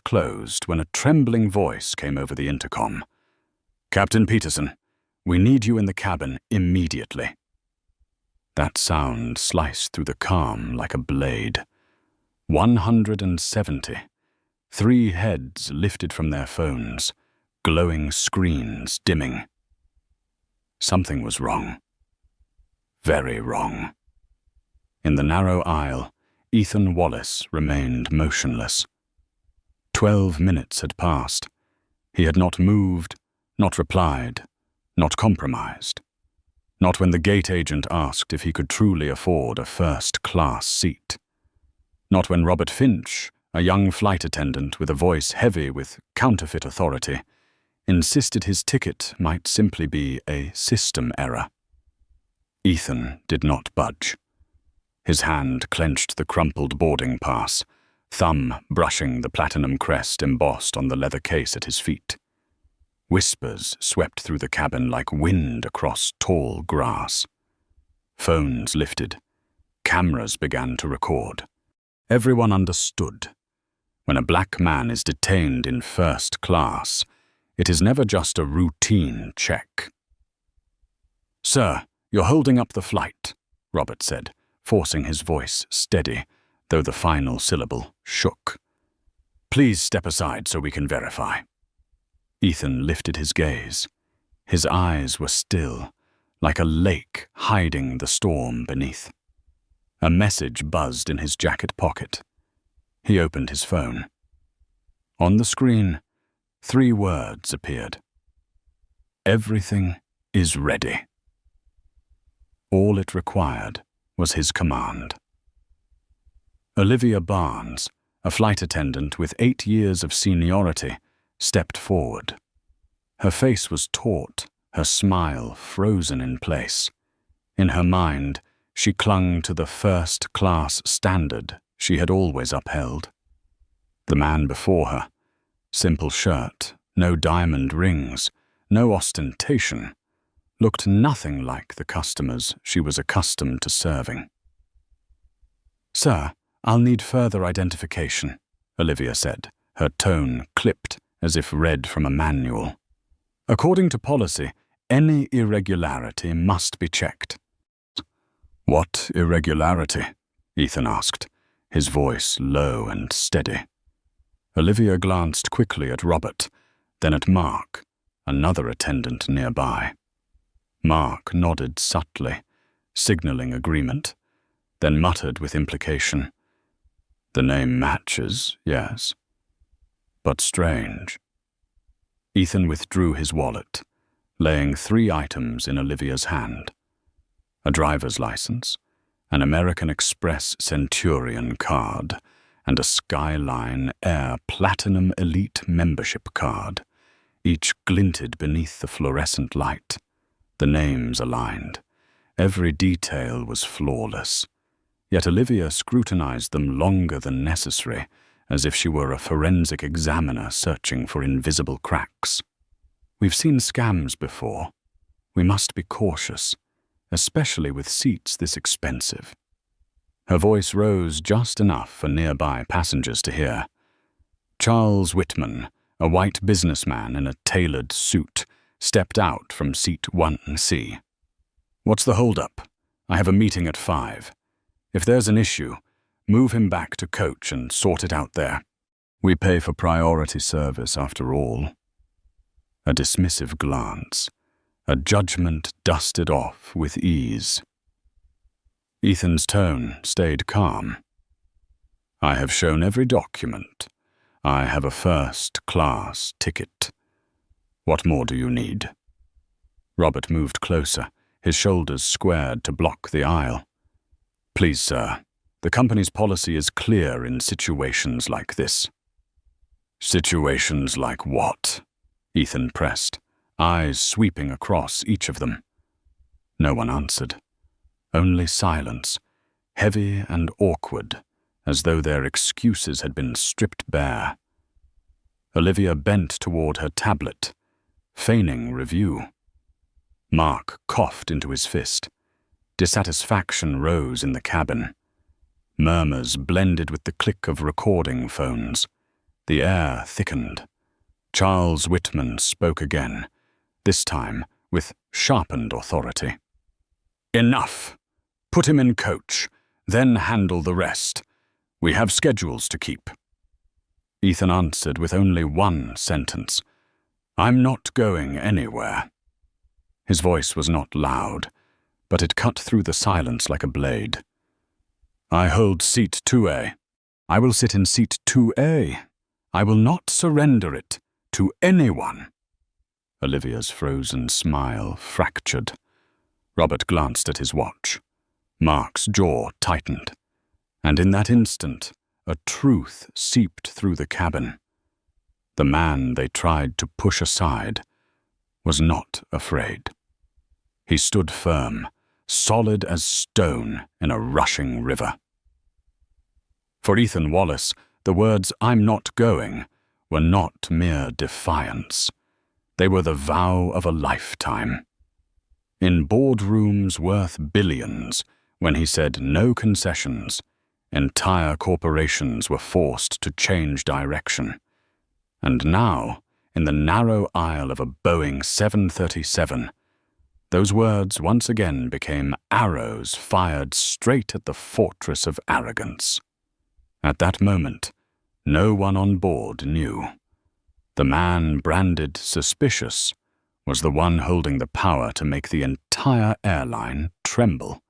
just closed when a trembling voice came over the intercom. "Captain Peterson, we need you in the cabin immediately." That sound sliced through the calm like a blade. 170. 3 heads lifted from their phones, glowing screens dimming. Something was wrong. Very wrong. In the narrow aisle, Ethan Wallace remained motionless. 12 minutes had passed. He had not moved, not replied, not compromised. Not when the gate agent asked if he could truly afford a first-class seat. Not when Robert Finch, a young flight attendant with a voice heavy with counterfeit authority, insisted his ticket might simply be a system error. Ethan did not budge. His hand clenched the crumpled boarding pass, thumb brushing the platinum crest embossed on the leather case at his feet. Whispers swept through the cabin like wind across tall grass. Phones lifted. Cameras began to record. Everyone understood. When a black man is detained in first class, it is never just a routine check. "Sir, you're holding up the flight," Robert said, forcing his voice steady, though the final syllable shook. "Please step aside so we can verify." Ethan lifted his gaze. His eyes were still, like a lake hiding the storm beneath. A message buzzed in his jacket pocket. He opened his phone. On the screen, 3 words appeared. "Everything is ready." All it required was his command. Olivia Barnes, a flight attendant with 8 years of seniority, stepped forward. Her face was taut, her smile frozen in place. In her mind, she clung to the first-class standard she had always upheld. The man before her, simple shirt, no diamond rings, no ostentation, looked nothing like the customers she was accustomed to serving. "Sir, I'll need further identification," Olivia said, her tone clipped as if read from a manual. "According to policy, any irregularity must be checked." "What irregularity?" Ethan asked, his voice low and steady. Olivia glanced quickly at Robert, then at Mark, another attendant nearby. Mark nodded subtly, signaling agreement, then muttered with implication, "The name matches, yes. But strange." Ethan withdrew his wallet, laying 3 items in Olivia's hand. A driver's license, an American Express Centurion card, and a Skyline Air Platinum Elite membership card. Each glinted beneath the fluorescent light. The names aligned. Every detail was flawless. Yet Olivia scrutinized them longer than necessary, as if she were a forensic examiner searching for invisible cracks. "We've seen scams before. We must be cautious, especially with seats this expensive." Her voice rose just enough for nearby passengers to hear. Charles Whitman, a white businessman in a tailored suit, stepped out from seat 1C. "What's the holdup? I have a meeting at 5. If there's an issue, move him back to coach and sort it out there. We pay for priority service after all." A dismissive glance, a judgment dusted off with ease. Ethan's tone stayed calm. "I have shown every document. I have a first-class ticket. What more do you need?" Robert moved closer, his shoulders squared to block the aisle. "Please, sir, the company's policy is clear in situations like this." "Situations like what?" Ethan pressed, eyes sweeping across each of them. No one answered. Only silence, heavy and awkward, as though their excuses had been stripped bare. Olivia bent toward her tablet, feigning review. Mark coughed into his fist. Dissatisfaction rose in the cabin. Murmurs blended with the click of recording phones. The air thickened. Charles Whitman spoke again, this time with sharpened authority. "Enough! Put him in coach, then handle the rest. We have schedules to keep." Ethan answered with only one sentence. "I'm not going anywhere." His voice was not loud, but it cut through the silence like a blade. "I hold seat 2A. I will sit in seat 2A. I will not surrender it to anyone." Olivia's frozen smile fractured. Robert glanced at his watch. Mark's jaw tightened, and in that instant, a truth seeped through the cabin. The man they tried to push aside was not afraid. He stood firm, solid as stone in a rushing river. For Ethan Wallace, the words "I'm not going" were not mere defiance. They were the vow of a lifetime. In boardrooms worth billions, when he said no concessions, entire corporations were forced to change direction. And now, in the narrow aisle of a Boeing 737, those words once again became arrows fired straight at the fortress of arrogance. At that moment, no one on board knew. The man branded suspicious was the one holding the power to make the entire airline tremble.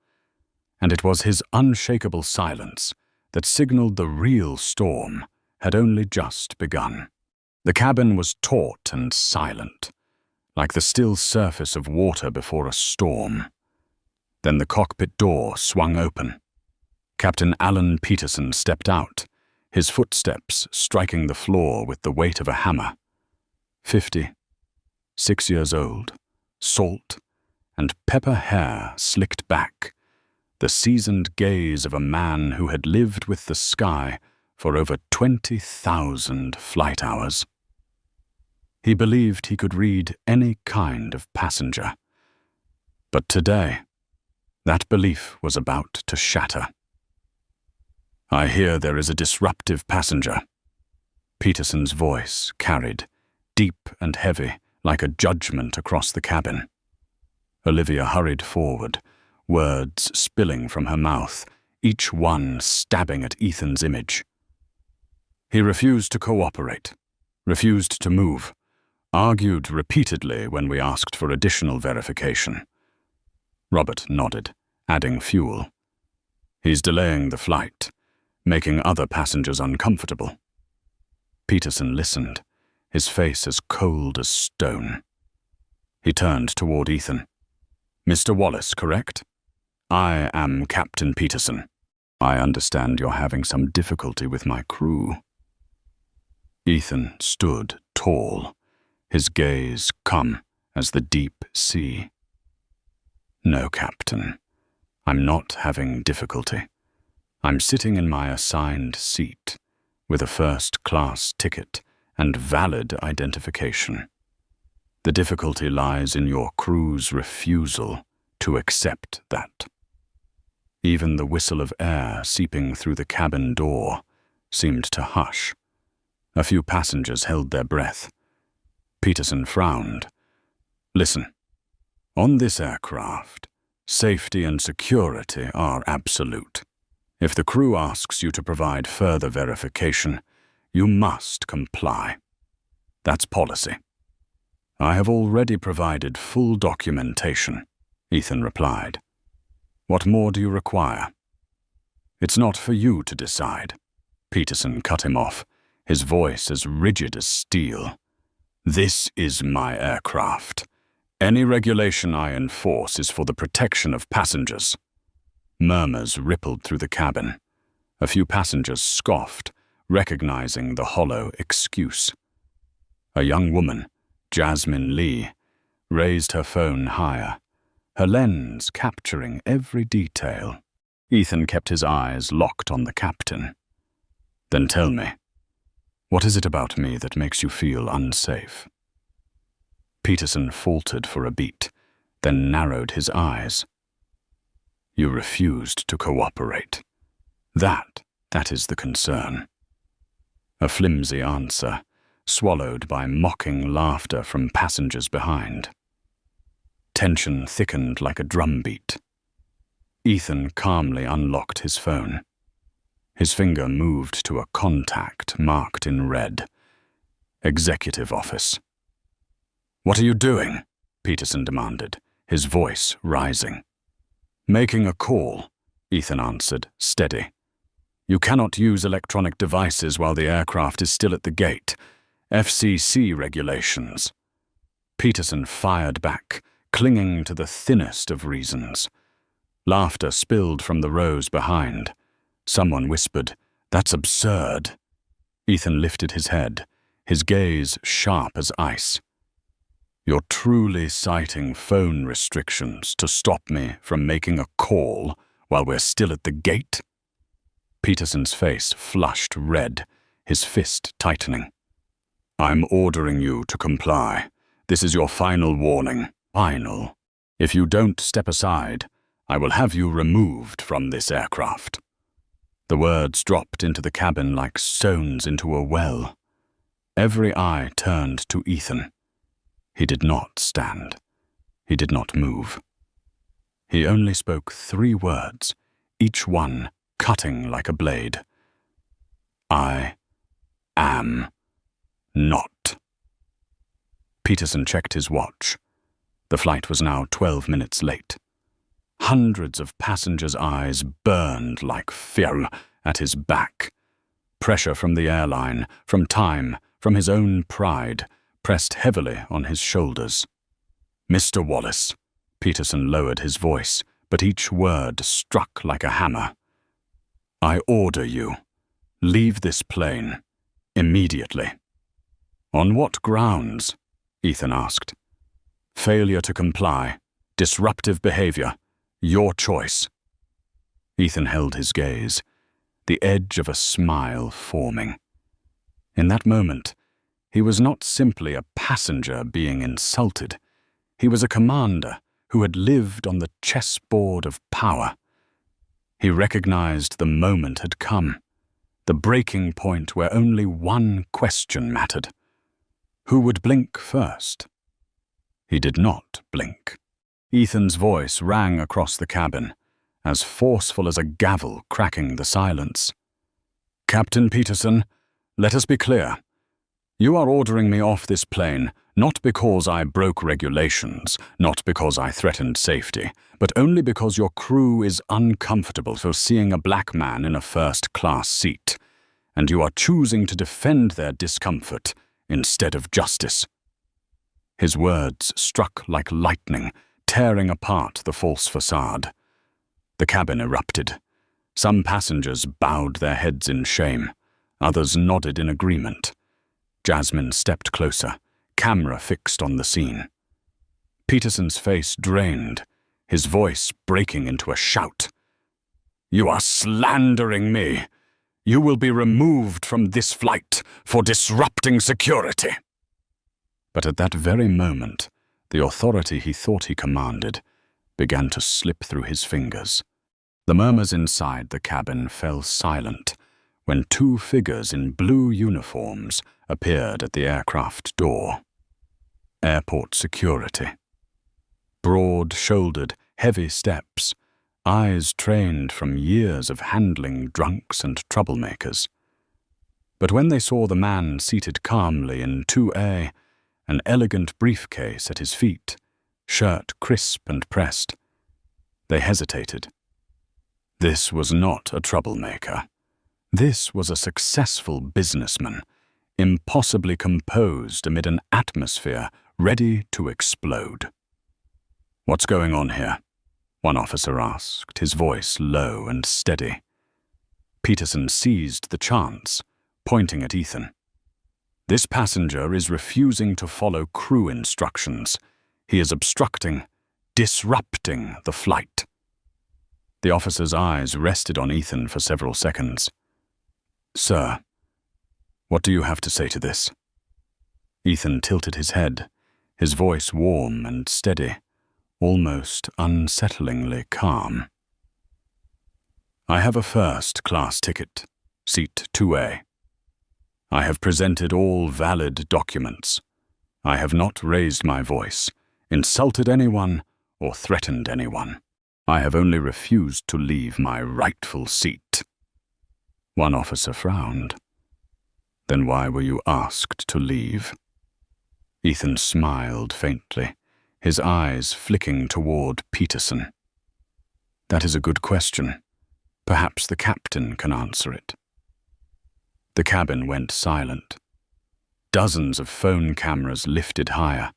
And it was his unshakable silence that signaled the real storm had only just begun. The cabin was taut and silent, like the still surface of water before a storm. Then the cockpit door swung open. Captain Alan Peterson stepped out, his footsteps striking the floor with the weight of a hammer. 50, 6 years old, salt, and pepper hair slicked back, the seasoned gaze of a man who had lived with the sky for over 20,000 flight hours. He believed he could read any kind of passenger. But today, that belief was about to shatter. "I hear there is a disruptive passenger." Peterson's voice carried, deep and heavy, like a judgment across the cabin. Olivia hurried forward, words spilling from her mouth, each one stabbing at Ethan's image. He refused to cooperate, refused to move, argued repeatedly when we asked for additional verification. Robert nodded, adding fuel. "He's delaying the flight, making other passengers uncomfortable." Peterson listened, his face as cold as stone. He turned toward Ethan. "Mr. Wallace, correct? I am Captain Peterson. I understand you're having some difficulty with my crew." Ethan stood tall, his gaze calm as the deep sea. "No, Captain. I'm not having difficulty. I'm sitting in my assigned seat, with a first-class ticket and valid identification. The difficulty lies in your crew's refusal to accept that." Even the whistle of air seeping through the cabin door seemed to hush. A few passengers held their breath. Peterson frowned. "Listen, on this aircraft, safety and security are absolute. If the crew asks you to provide further verification, you must comply. That's policy." "I have already provided full documentation," Ethan replied. "What more do you require?" "It's not for you to decide." Peterson cut him off, his voice as rigid as steel. "This is my aircraft. Any regulation I enforce is for the protection of passengers." Murmurs rippled through the cabin. A few passengers scoffed, recognizing the hollow excuse. A young woman, Jasmine Lee, raised her phone higher, her lens capturing every detail. Ethan kept his eyes locked on the captain. "Then tell me, what is it about me that makes you feel unsafe?" Peterson faltered for a beat, then narrowed his eyes. "You refused to cooperate. That is the concern." A flimsy answer, swallowed by mocking laughter from passengers behind. Tension thickened like a drumbeat. Ethan calmly unlocked his phone. His finger moved to a contact marked in red. Executive office. "What are you doing?" Peterson demanded, his voice rising. "Making a call," Ethan answered, steady. "You cannot use electronic devices while the aircraft is still at the gate. FCC regulations." Peterson fired back, clinging to the thinnest of reasons. Laughter spilled from the rows behind. Someone whispered, "That's absurd." Ethan lifted his head, his gaze sharp as ice. "You're truly citing phone restrictions to stop me from making a call while we're still at the gate?" Peterson's face flushed red, his fist tightening. "I'm ordering you to comply. This is your final warning. Final. If you don't step aside, I will have you removed from this aircraft." The words dropped into the cabin like stones into a well. Every eye turned to Ethan. He did not stand. He did not move. He only spoke 3 words, each one cutting like a blade. "I am not." Peterson checked his watch. The flight was now 12 minutes late. Hundreds of passengers' eyes burned like fire at his back. Pressure from the airline, from time, from his own pride, pressed heavily on his shoulders. "Mr. Wallace," Peterson lowered his voice, but each word struck like a hammer. "I order you, leave this plane, immediately." "On what grounds?" Ethan asked. "Failure to comply, disruptive behavior, your choice." Ethan held his gaze, the edge of a smile forming. In that moment, he was not simply a passenger being insulted. He was a commander who had lived on the chessboard of power. He recognized the moment had come, the breaking point where only one question mattered. Who would blink first? He did not blink. Ethan's voice rang across the cabin, as forceful as a gavel cracking the silence. "Captain Peterson, let us be clear. You are ordering me off this plane, not because I broke regulations, not because I threatened safety, but only because your crew is uncomfortable for seeing a black man in a first-class seat, and you are choosing to defend their discomfort instead of justice." His words struck like lightning, tearing apart the false facade. The cabin erupted. Some passengers bowed their heads in shame. Others nodded in agreement. Jasmine stepped closer, camera fixed on the scene. Peterson's face drained, his voice breaking into a shout. "You are slandering me! You will be removed from this flight for disrupting security!" But at that very moment, the authority he thought he commanded began to slip through his fingers. The murmurs inside the cabin fell silent when 2 figures in blue uniforms appeared at the aircraft door. Airport security. Broad-shouldered, heavy steps, eyes trained from years of handling drunks and troublemakers. But when they saw the man seated calmly in 2A, an elegant briefcase at his feet, shirt crisp and pressed, they hesitated. This was not a troublemaker. This was a successful businessman, impossibly composed amid an atmosphere ready to explode. "What's going on here?" one officer asked, his voice low and steady. Peterson seized the chance, pointing at Ethan. "This passenger is refusing to follow crew instructions. He is obstructing, disrupting the flight." The officer's eyes rested on Ethan for several seconds. "Sir, what do you have to say to this?" Ethan tilted his head, his voice warm and steady, almost unsettlingly calm. "I have a first-class ticket, seat 2A. I have presented all valid documents. I have not raised my voice, insulted anyone, or threatened anyone. I have only refused to leave my rightful seat." One officer frowned. "Then why were you asked to leave?" Ethan smiled faintly, his eyes flicking toward Peterson. "That is a good question. Perhaps the captain can answer it." The cabin went silent. Dozens of phone cameras lifted higher.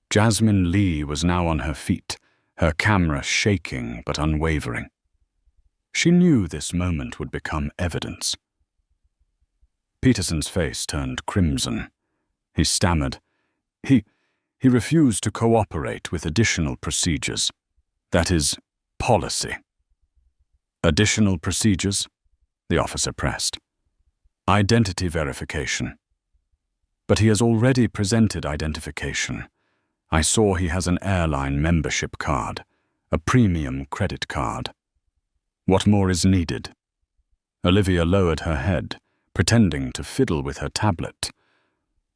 Jasmine Lee was now on her feet, her camera shaking but unwavering. She knew this moment would become evidence. Peterson's face turned crimson. He stammered. He refused to cooperate with additional procedures. That is, policy. "Additional procedures?" the officer pressed. "Identity verification." "But he has already presented identification. I saw he has an airline membership card, a premium credit card. What more is needed?" Olivia lowered her head, pretending to fiddle with her tablet.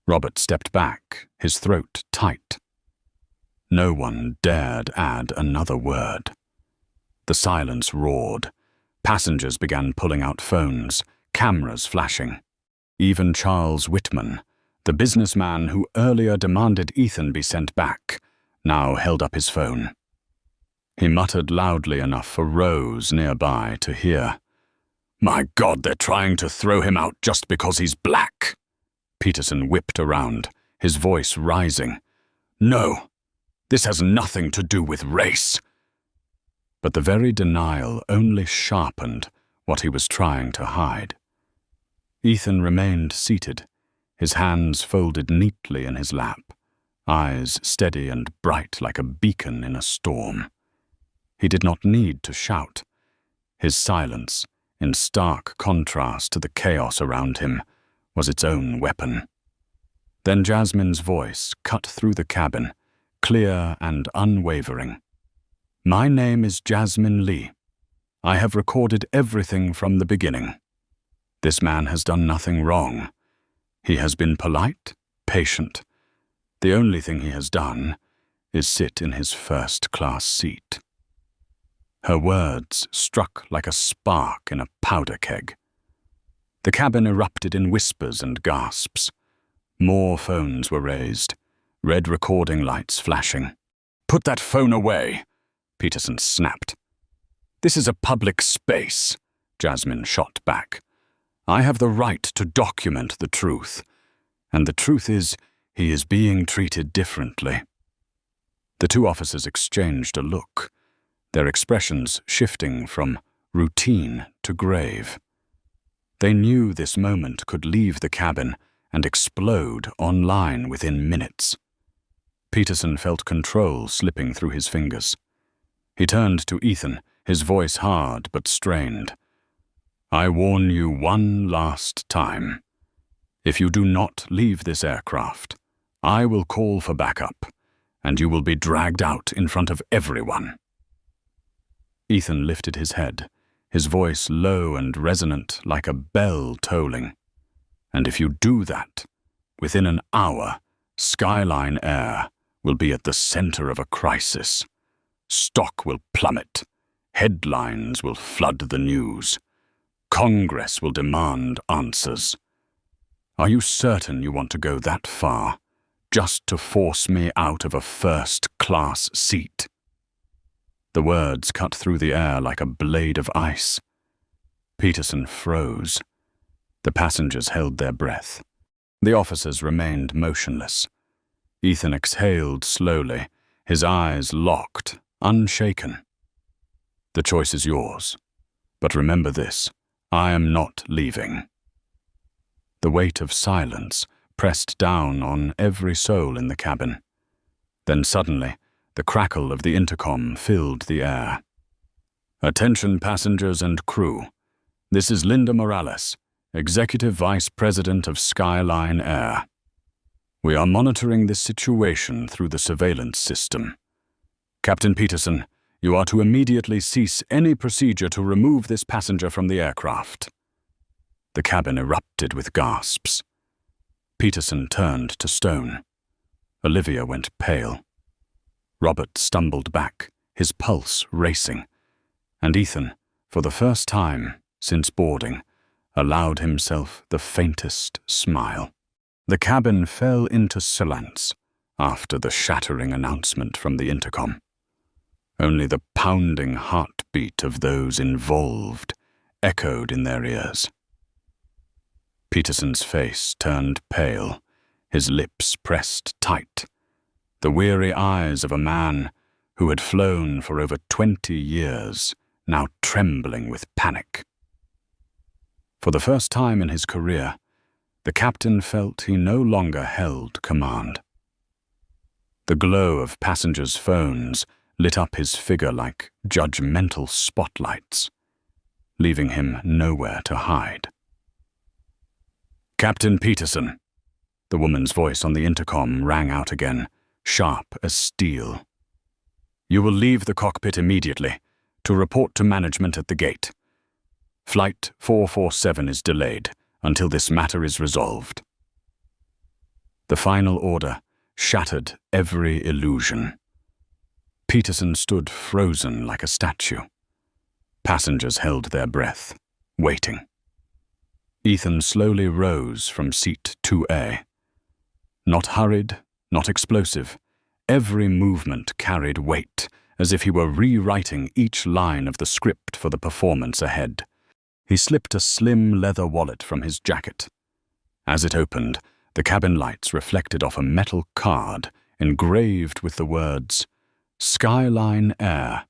Robert stepped back, his throat tight. No one dared add another word. The silence roared. Passengers began pulling out phones, cameras flashing. Even Charles Whitman, the businessman who earlier demanded Ethan be sent back, now held up his phone. He muttered loudly enough for Rose nearby to hear. "My God, they're trying to throw him out just because he's black." Peterson whipped around, his voice rising. "No, this has nothing to do with race." But the very denial only sharpened what he was trying to hide. Ethan remained seated, his hands folded neatly in his lap, eyes steady and bright like a beacon in a storm. He did not need to shout. His silence, in stark contrast to the chaos around him, was its own weapon. Then Jasmine's voice cut through the cabin, clear and unwavering. "My name is Jasmine Lee. I have recorded everything from the beginning. This man has done nothing wrong. He has been polite, patient. The only thing he has done is sit in his first-class seat." Her words struck like a spark in a powder keg. The cabin erupted in whispers and gasps. More phones were raised, red recording lights flashing. "Put that phone away," Peterson snapped. "This is a public space," Jasmine shot back. "I have the right to document the truth, and the truth is, he is being treated differently." The two officers exchanged a look, their expressions shifting from routine to grave. They knew this moment could leave the cabin and explode online within minutes. Peterson felt control slipping through his fingers. He turned to Ethan, his voice hard but strained. "I warn you one last time. If you do not leave this aircraft, I will call for backup, and you will be dragged out in front of everyone." Ethan lifted his head, his voice low and resonant like a bell tolling. "And if you do that, within an hour, Skyline Air will be at the center of a crisis. Stock will plummet. Headlines will flood the news. Congress will demand answers. Are you certain you want to go that far, just to force me out of a first-class seat?" The words cut through the air like a blade of ice. Peterson froze. The passengers held their breath. The officers remained motionless. Ethan exhaled slowly, his eyes locked, unshaken. "The choice is yours. But remember this, I am not leaving." The weight of silence pressed down on every soul in the cabin. Then suddenly, the crackle of the intercom filled the air. "Attention passengers and crew. This is Linda Morales, Executive Vice President of Skyline Air. We are monitoring this situation through the surveillance system. Captain Peterson, you are to immediately cease any procedure to remove this passenger from the aircraft." The cabin erupted with gasps. Peterson turned to stone. Olivia went pale. Robert stumbled back, his pulse racing, and Ethan, for the first time since boarding, allowed himself the faintest smile. The cabin fell into silence after the shattering announcement from the intercom. Only the pounding heartbeat of those involved echoed in their ears. Peterson's face turned pale, his lips pressed tight, the weary eyes of a man who had flown for over 20 years, now trembling with panic. For the first time in his career, the captain felt he no longer held command. The glow of passengers' phones lit up his figure like judgmental spotlights, leaving him nowhere to hide. "Captain Peterson," the woman's voice on the intercom rang out again, sharp as steel. "You will leave the cockpit immediately to report to management at the gate. Flight 447 is delayed until this matter is resolved." The final order shattered every illusion. Peterson stood frozen like a statue. Passengers held their breath, waiting. Ethan slowly rose from seat 2A. Not hurried, not explosive. Every movement carried weight, as if he were rewriting each line of the script for the performance ahead. He slipped a slim leather wallet from his jacket. As it opened, the cabin lights reflected off a metal card engraved with the words, "Skyline Air,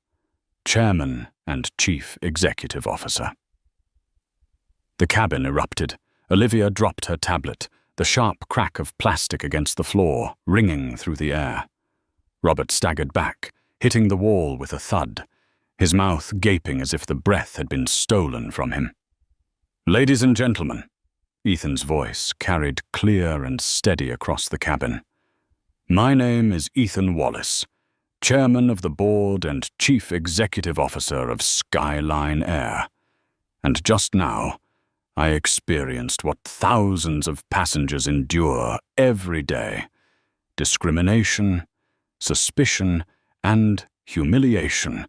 Chairman and Chief Executive Officer." The cabin erupted. Olivia dropped her tablet, the sharp crack of plastic against the floor ringing through the air. Robert staggered back, hitting the wall with a thud, his mouth gaping as if the breath had been stolen from him. "Ladies and gentlemen," Ethan's voice carried clear and steady across the cabin. "My name is Ethan Wallace, Chairman of the Board and Chief Executive Officer of Skyline Air. And just now, I experienced what thousands of passengers endure every day: discrimination, suspicion, and humiliation,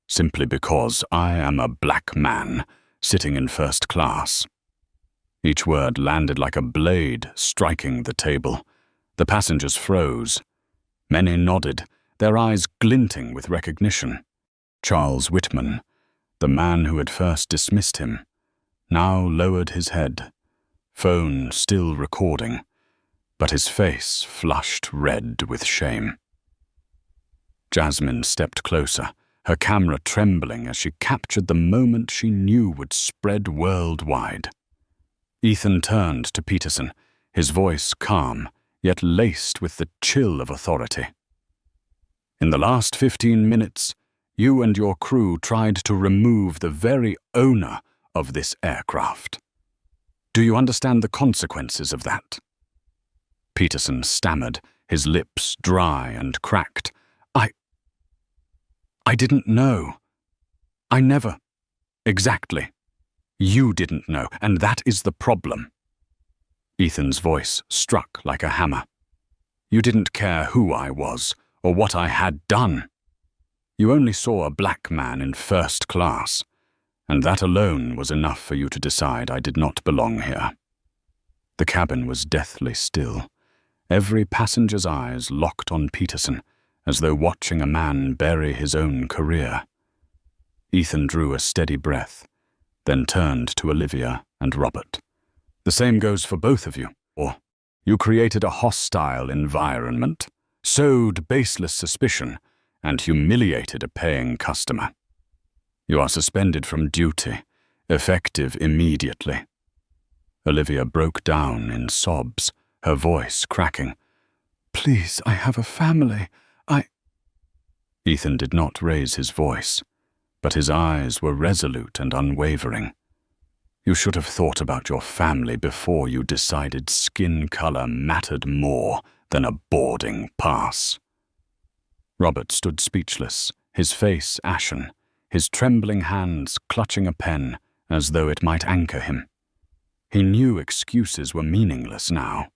simply because I am a black man sitting in first class." Each word landed like a blade striking the table. The passengers froze. Many nodded, their eyes glinting with recognition. Charles Whitman, the man who had first dismissed him, now lowered his head, phone still recording, but his face flushed red with shame. Jasmine stepped closer, her camera trembling as she captured the moment she knew would spread worldwide. Ethan turned to Peterson, his voice calm, yet laced with the chill of authority. "In the last 15 minutes, you and your crew tried to remove the very owner of this aircraft. Do you understand the consequences of that?" Peterson stammered, his lips dry and cracked. I didn't know. I never. Exactly. You didn't know, and that is the problem." Ethan's voice struck like a hammer. "You didn't care who I was or what I had done. You only saw a black man in first class, and that alone was enough for you to decide I did not belong here." The cabin was deathly still, every passenger's eyes locked on Peterson, as though watching a man bury his own career. Ethan drew a steady breath, then turned to Olivia and Robert. "The same goes for both of you. Or you created a hostile environment, sowed baseless suspicion, and humiliated a paying customer. You are suspended from duty, effective immediately." Olivia broke down in sobs, her voice cracking. "Please, I have a family. Ethan did not raise his voice, but his eyes were resolute and unwavering. "You should have thought about your family before you decided skin color mattered more than a boarding pass." Robert stood speechless, his face ashen, his trembling hands clutching a pen as though it might anchor him. He knew excuses were meaningless now.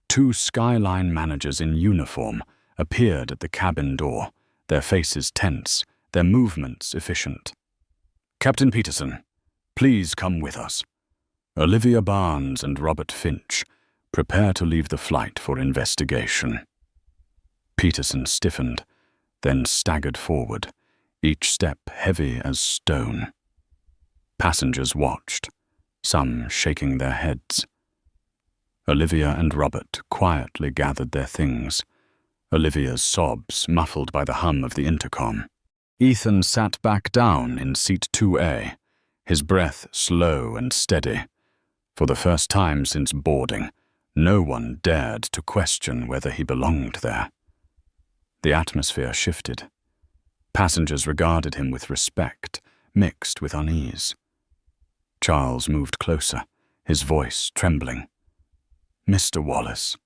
2 skyline managers in uniform appeared at the cabin door, their faces tense, their movements efficient. "Captain Peterson, please come with us. Olivia Barnes and Robert Finch, prepare to leave the flight for investigation." Peterson stiffened, then staggered forward, each step heavy as stone. Passengers watched, some shaking their heads. Olivia and Robert quietly gathered their things, Olivia's sobs muffled by the hum of the intercom. Ethan sat back down in seat 2A, his breath slow and steady. For the first time since boarding, no one dared to question whether he belonged there. The atmosphere shifted. Passengers regarded him with respect, mixed with unease. Charles moved closer, his voice trembling. "Mr. Wallace,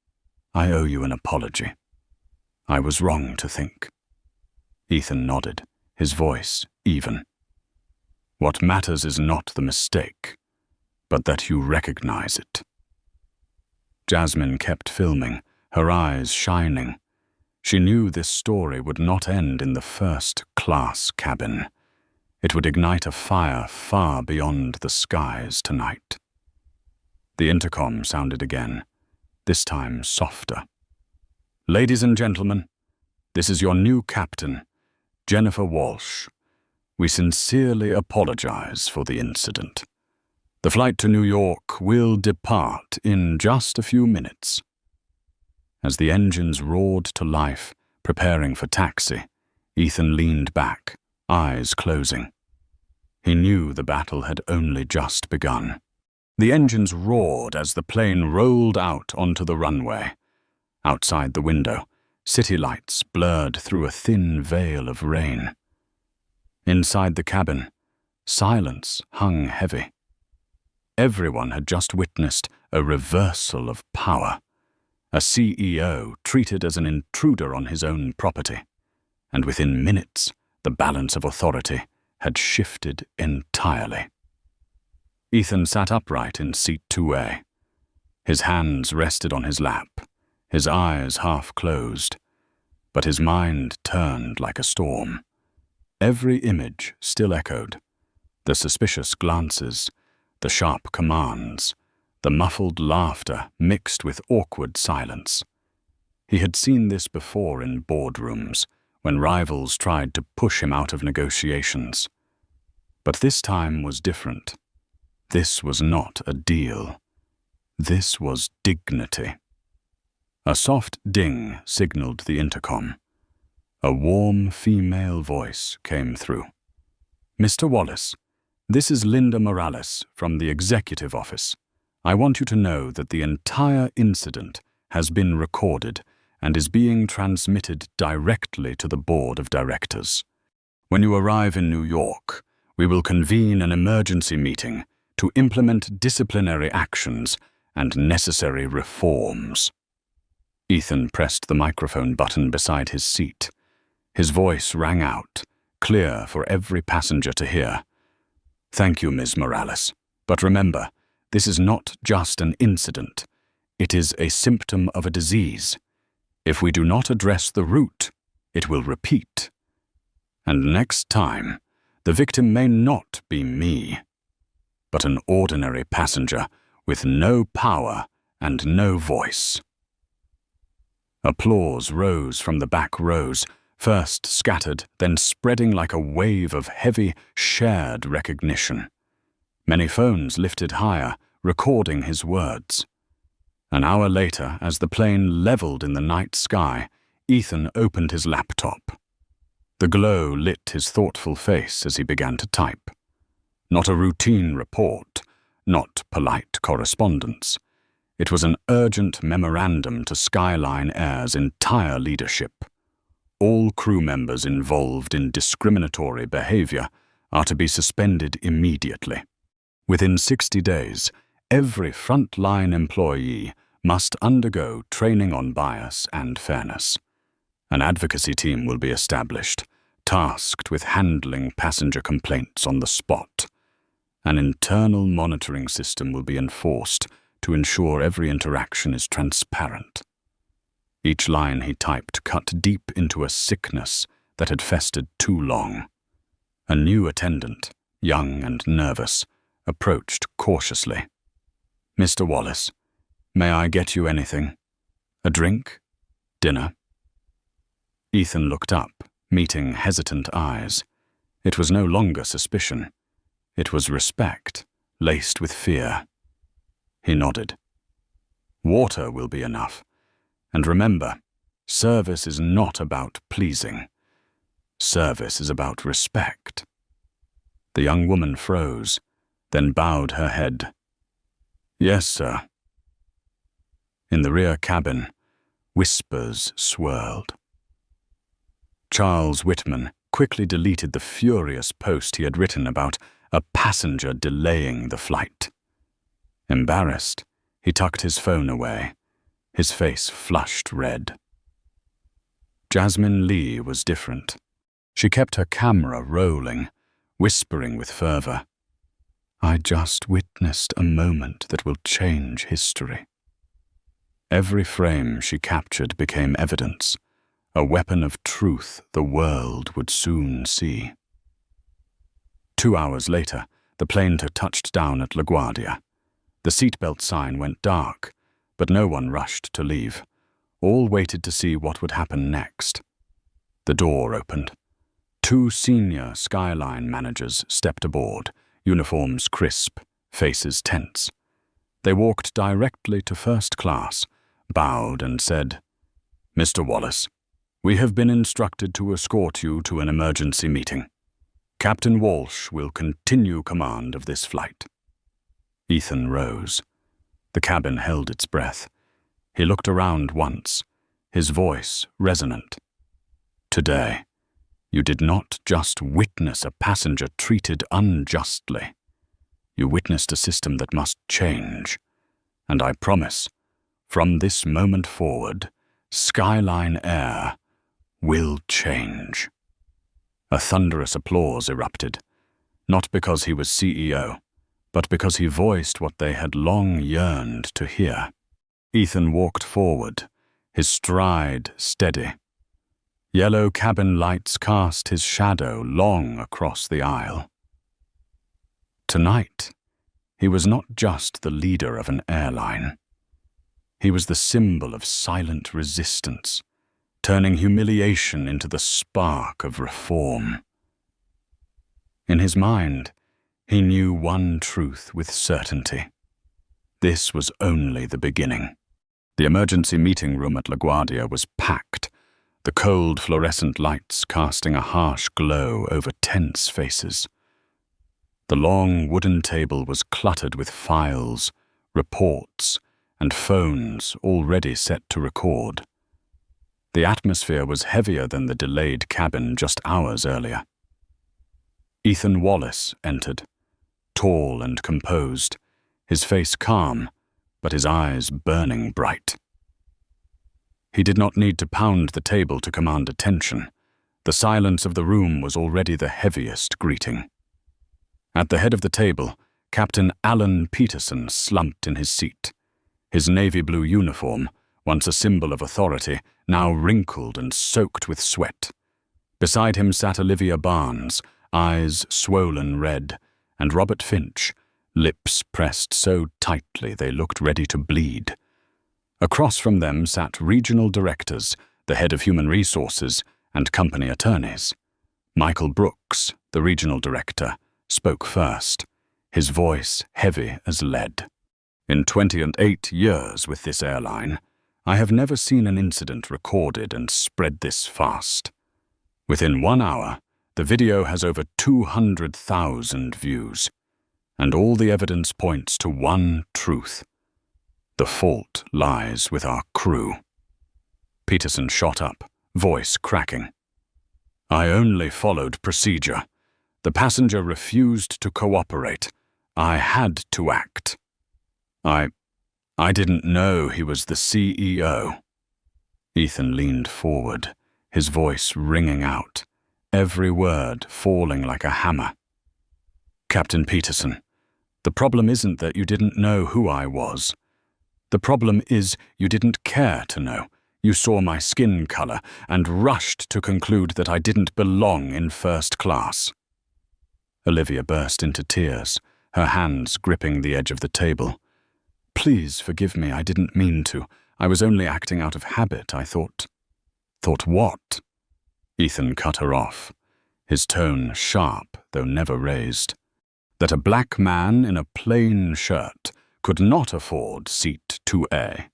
I owe you an apology. I was wrong to think." Ethan nodded, his voice even. "What matters is not the mistake, but that you recognize it." Jasmine kept filming, her eyes shining. She knew this story would not end in the first-class cabin. It would ignite a fire far beyond the skies tonight. The intercom sounded again, this time softer. "Ladies and gentlemen, this is your new captain, Jennifer Walsh. We sincerely apologize for the incident. The flight to New York will depart in just a few minutes." As the engines roared to life, preparing for taxi, Ethan leaned back, eyes closing. He knew the battle had only just begun. The engines roared as the plane rolled out onto the runway. Outside the window, city lights blurred through a thin veil of rain. Inside the cabin, silence hung heavy. Everyone had just witnessed a reversal of power. A CEO treated as an intruder on his own property, and within minutes, the balance of authority had shifted entirely. Ethan sat upright in seat 2A. His hands rested on his lap, his eyes half closed, but his mind turned like a storm. Every image still echoed: the suspicious glances, the sharp commands, the muffled laughter mixed with awkward silence. He had seen this before in boardrooms, when rivals tried to push him out of negotiations. But this time was different. This was not a deal. This was dignity. A soft ding signaled the intercom. A warm female voice came through. "Mr. Wallace, this is Linda Morales from the executive office. I want you to know that the entire incident has been recorded and is being transmitted directly to the board of directors. When you arrive in New York, we will convene an emergency meeting to implement disciplinary actions and necessary reforms." Ethan pressed the microphone button beside his seat. His voice rang out, clear for every passenger to hear. "Thank you, Ms. Morales. But remember, this is not just an incident. It is a symptom of a disease. If we do not address the root, it will repeat. And next time, the victim may not be me, but an ordinary passenger with no power and no voice." Applause rose from the back rows, first scattered, then spreading like a wave of heavy, shared recognition. Many phones lifted higher, recording his words. An hour later, as the plane leveled in the night sky, Ethan opened his laptop. The glow lit his thoughtful face as he began to type. Not a routine report, not polite correspondence. It was an urgent memorandum to Skyline Air's entire leadership. All crew members involved in discriminatory behavior are to be suspended immediately. Within 60 days, every frontline employee must undergo training on bias and fairness. An advocacy team will be established, tasked with handling passenger complaints on the spot. An internal monitoring system will be enforced to ensure every interaction is transparent. Each line he typed cut deep into a sickness that had festered too long. A new attendant, young and nervous, approached cautiously. "Mr. Wallace, may I get you anything? A drink? Dinner?" Ethan looked up, meeting hesitant eyes. It was no longer suspicion. It was respect, laced with fear. He nodded. "Water will be enough. And remember, service is not about pleasing. Service is about respect." The young woman froze, then bowed her head. "Yes, sir." In the rear cabin, whispers swirled. Charles Whitman quickly deleted the furious post he had written about a passenger delaying the flight. Embarrassed, he tucked his phone away, his face flushed red. Jasmine Lee was different. She kept her camera rolling, whispering with fervor, "I just witnessed a moment that will change history." Every frame she captured became evidence, a weapon of truth the world would soon see. 2 hours later, the plane touched down at LaGuardia. The seatbelt sign went dark, but no one rushed to leave. All waited to see what would happen next. The door opened. 2 senior Skyline managers stepped aboard, uniforms crisp, faces tense. They walked directly to first class, bowed and said, "Mr. Wallace, we have been instructed to escort you to an emergency meeting. Captain Walsh will continue command of this flight." Ethan rose. The cabin held its breath. He looked around once, his voice resonant. "Today, you did not just witness a passenger treated unjustly. You witnessed a system that must change. And I promise, from this moment forward, Skyline Air will change." A thunderous applause erupted, not because he was CEO, but because he voiced what they had long yearned to hear. Ethan walked forward, his stride steady. Yellow cabin lights cast his shadow long across the aisle. Tonight, he was not just the leader of an airline. He was the symbol of silent resistance, turning humiliation into the spark of reform. In his mind, he knew one truth with certainty. This was only the beginning. The emergency meeting room at LaGuardia was packed, the cold fluorescent lights casting a harsh glow over tense faces. The long wooden table was cluttered with files, reports, and phones already set to record. The atmosphere was heavier than the delayed cabin just hours earlier. Ethan Wallace entered, tall and composed, his face calm, but his eyes burning bright. He did not need to pound the table to command attention. The silence of the room was already the heaviest greeting. At the head of the table, Captain Alan Peterson slumped in his seat. His navy blue uniform, once a symbol of authority, now wrinkled and soaked with sweat. Beside him sat Olivia Barnes, eyes swollen red, and Robert Finch, lips pressed so tightly they looked ready to bleed. Across from them sat regional directors, the head of human resources, and company attorneys. Michael Brooks, the regional director, spoke first, his voice heavy as lead. "In 28 years with this airline, I have never seen an incident recorded and spread this fast. Within 1 hour, the video has over 200,000 views, and all the evidence points to one truth. The fault lies with our crew." Peterson shot up, voice cracking. "I only followed procedure. The passenger refused to cooperate. I had to act. I didn't know he was the CEO." Ethan leaned forward, his voice ringing out, every word falling like a hammer. "Captain Peterson, The problem isn't that you didn't know who I was. The problem is you didn't care to know. You saw my skin color and rushed to conclude that I didn't belong in first class." Olivia burst into tears, her hands gripping the edge of the table. "Please forgive me, I didn't mean to. I was only acting out of habit, I thought." "Thought what?" Ethan cut her off, his tone sharp though never raised. "That a black man in a plain shirt could not afford seat 2A.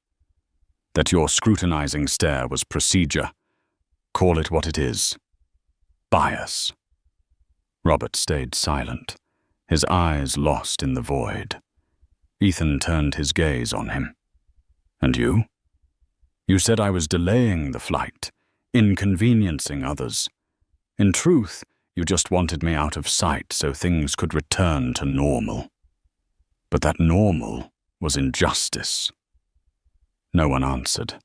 That your scrutinizing stare was procedure. Call it what it is. Bias." Robert stayed silent, his eyes lost in the void. Ethan turned his gaze on him. "And you? You said I was delaying the flight, inconveniencing others. In truth, you just wanted me out of sight so things could return to normal. But that normal was injustice." No one answered,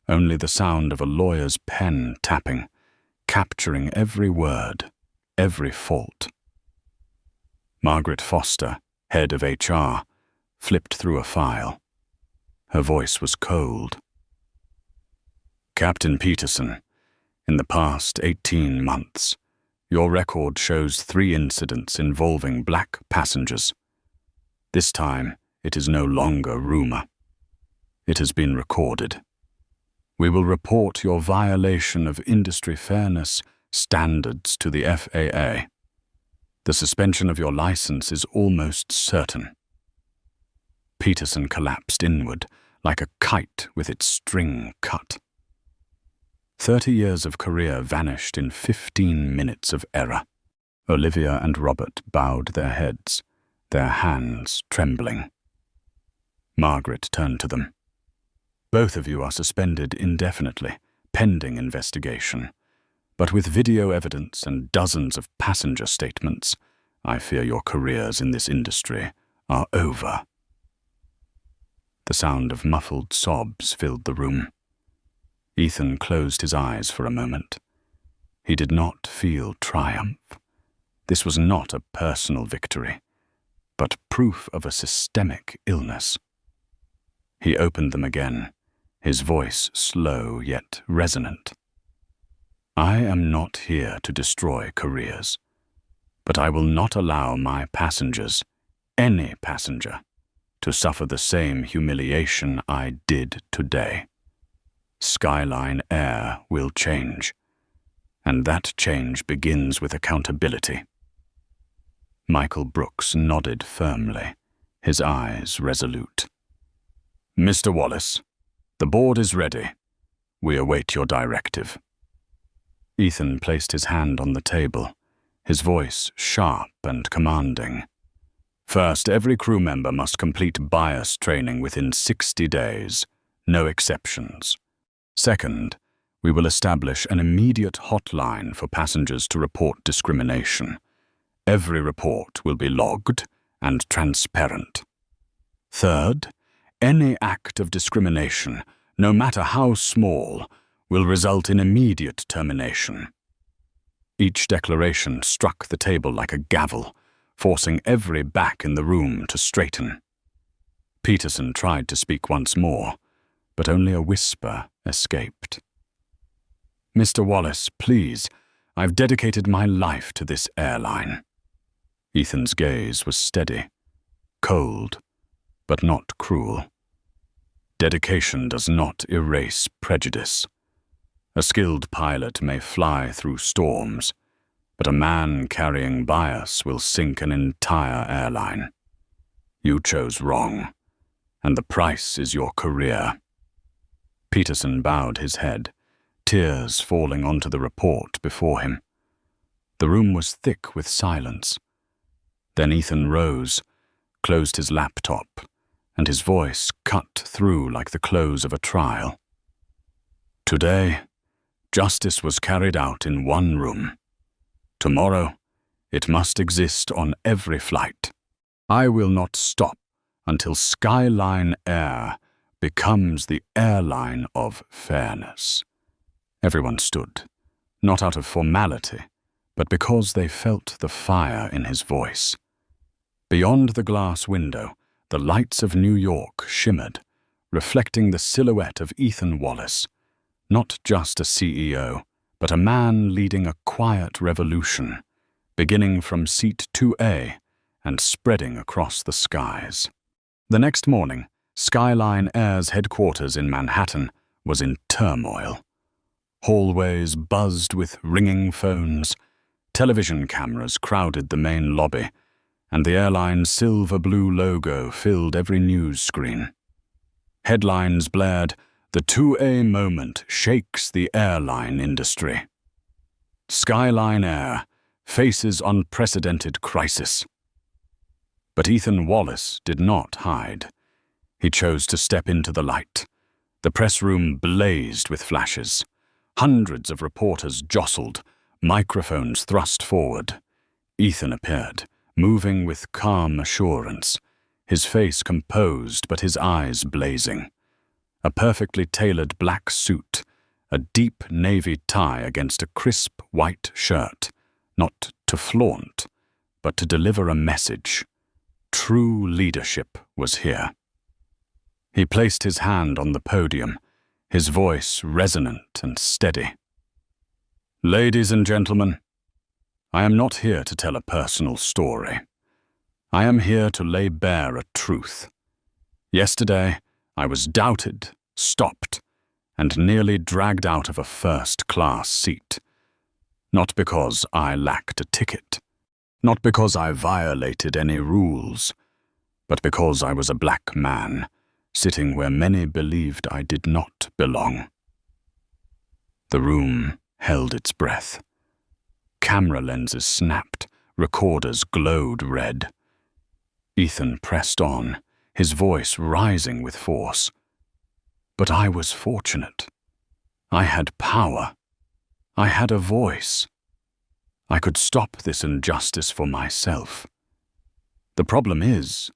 only the sound of a lawyer's pen tapping, capturing every word, every fault. Margaret Foster, head of HR, flipped through a file. Her voice was cold. "Captain Peterson, in the past 18 months, your record shows 3 incidents involving black passengers. This time, it is no longer rumor. It has been recorded. We will report your violation of industry fairness standards to the FAA. The suspension of your license is almost certain." Peterson collapsed inward, like a kite with its string cut. 30 years of career vanished in 15 minutes of error. Olivia and Robert bowed their heads, their hands trembling. Margaret turned to them. "Both of you are suspended indefinitely, pending investigation. But with video evidence and dozens of passenger statements, I fear your careers in this industry are over." The sound of muffled sobs filled the room. Ethan closed his eyes for a moment. He did not feel triumph. This was not a personal victory, but proof of a systemic illness. He opened them again, his voice slow yet resonant. "I am not here to destroy careers, but I will not allow my passengers, any passenger, to suffer the same humiliation I did today. Skyline Air will change, and that change begins with accountability." Michael Brooks nodded firmly, his eyes resolute. "Mr. Wallace, the board is ready. We await your directive." Ethan placed his hand on the table, his voice sharp and commanding. "First, every crew member must complete bias training within 60 days, no exceptions. Second, we will establish an immediate hotline for passengers to report discrimination. Every report will be logged and transparent. Third, any act of discrimination, no matter how small, will result in immediate termination." Each declaration struck the table like a gavel, forcing every back in the room to straighten. Peterson tried to speak once more, but only a whisper escaped. "Mr. Wallace, please, I've dedicated my life to this airline." Ethan's gaze was steady, cold, but not cruel. "Dedication does not erase prejudice. A skilled pilot may fly through storms, but a man carrying bias will sink an entire airline. You chose wrong, and the price is your career." Peterson bowed his head, tears falling onto the report before him. The room was thick with silence. Then Ethan rose, closed his laptop, and his voice cut through like the close of a trial. "Today, justice was carried out in one room. Tomorrow, it must exist on every flight. I will not stop until Skyline Air becomes the airline of fairness." Everyone stood, not out of formality, but because they felt the fire in his voice. Beyond the glass window, the lights of New York shimmered, reflecting the silhouette of Ethan Wallace, not just a CEO, but a man leading a quiet revolution, beginning from seat 2A and spreading across the skies. The next morning, Skyline Air's headquarters in Manhattan was in turmoil. Hallways buzzed with ringing phones, television cameras crowded the main lobby, and the airline's silver-blue logo filled every news screen. Headlines blared, "The 2A moment shakes the airline industry." Skyline Air faces unprecedented crisis. But Ethan Wallace did not hide. He chose to step into the light. The press room blazed with flashes. Hundreds of reporters jostled, microphones thrust forward. Ethan appeared, moving with calm assurance, his face composed but his eyes blazing. A perfectly tailored black suit, a deep navy tie against a crisp white shirt, not to flaunt, but to deliver a message. True leadership was here. He placed his hand on the podium, his voice resonant and steady. "Ladies and gentlemen, I am not here to tell a personal story. I am here to lay bare a truth. Yesterday, I was doubted, stopped, and nearly dragged out of a first-class seat. Not because I lacked a ticket, not because I violated any rules, but because I was a black man, sitting where many believed I did not belong." The room held its breath. Camera lenses snapped, recorders glowed red. Ethan pressed on, his voice rising with force. But I was fortunate. I had power. I had a voice. I could stop this injustice for myself. The problem is,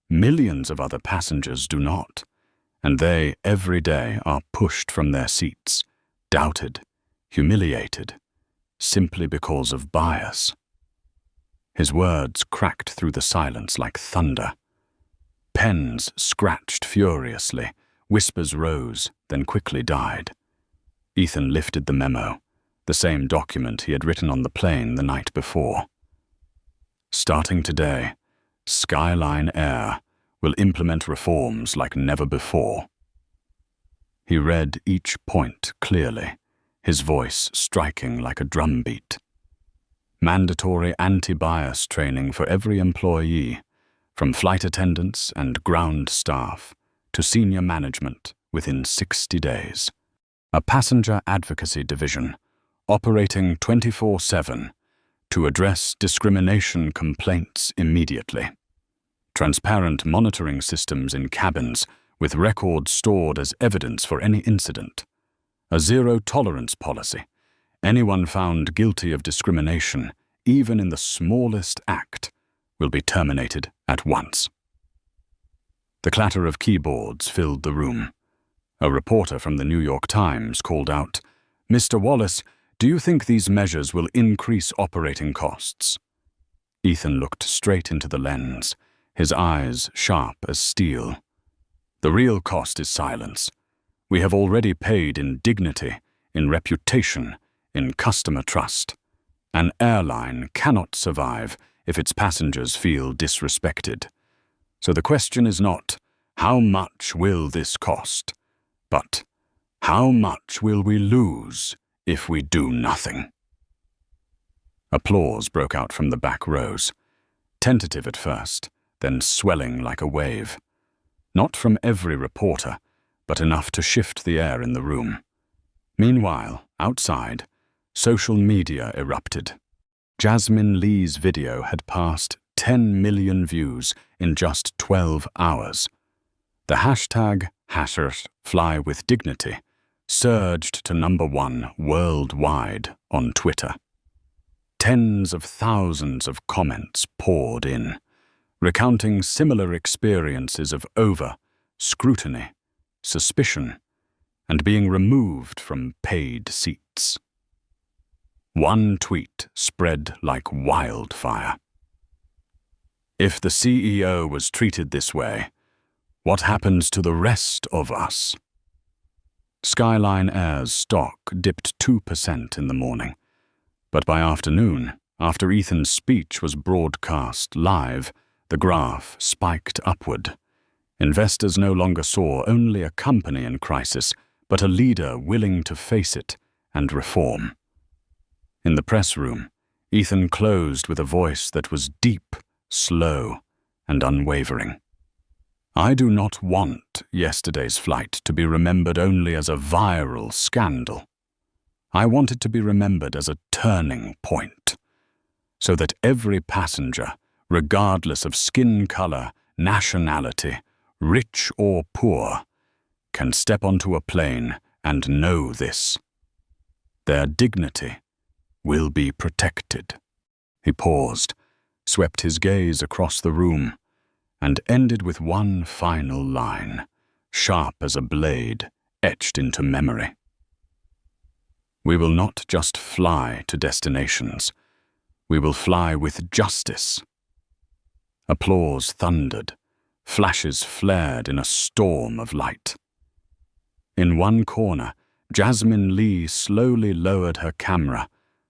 millions of other passengers do not, and they, every day, are pushed from their seats, doubted, humiliated, simply because of bias. His words cracked through the silence like thunder. Pens scratched furiously, whispers rose, then quickly died. Ethan lifted the memo, the same document he had written on the plane the night before. "Starting today, Skyline Air will implement reforms like never before." He read each point clearly, his voice striking like a drumbeat. Mandatory anti-bias training for every employee, from flight attendants and ground staff to senior management within 60 days. A passenger advocacy division operating 24/7 to address discrimination complaints immediately. Transparent monitoring systems in cabins with records stored as evidence for any incident. A zero-tolerance policy. Anyone found guilty of discrimination, even in the smallest act, will be terminated at once. The clatter of keyboards filled the room. A reporter from the New York Times called out, "Mr. Wallace, do you think these measures will increase operating costs?" Ethan looked straight into the lens, his eyes sharp as steel. "The real cost is silence. We have already paid in dignity, in reputation, in customer trust. An airline cannot survive if its passengers feel disrespected. So the question is not, how much will this cost? But, how much will we lose if we do nothing?" Applause broke out from the back rows, tentative at first, then swelling like a wave. Not from every reporter, but enough to shift the air in the room. Meanwhile, outside, social media erupted. Jasmine Lee's video had passed 10 million views in just 12 hours. The hashtag #FlyWithDignity surged to #1 worldwide on Twitter. Tens of thousands of comments poured in, recounting similar experiences of scrutiny, suspicion, and being removed from paid seats. One tweet spread like wildfire. If the CEO was treated this way, what happens to the rest of us? Skyline Air's stock dipped 2% in the morning, but by afternoon, after Ethan's speech was broadcast live, the graph spiked upward. Investors no longer saw only a company in crisis, but a leader willing to face it and reform. In the press room, Ethan closed with a voice that was deep, slow, and unwavering. I do not want yesterday's flight to be remembered only as a viral scandal. I want it to be remembered as a turning point, so that every passenger, regardless of skin color, nationality, rich or poor, can step onto a plane and know this. Their dignity will be protected. He paused, swept his gaze across the room, and ended with one final line, sharp as a blade, etched into memory. We will not just fly to destinations. We will fly with justice. Applause thundered. Flashes flared in a storm of light. In one corner, Jasmine Lee slowly lowered her camera,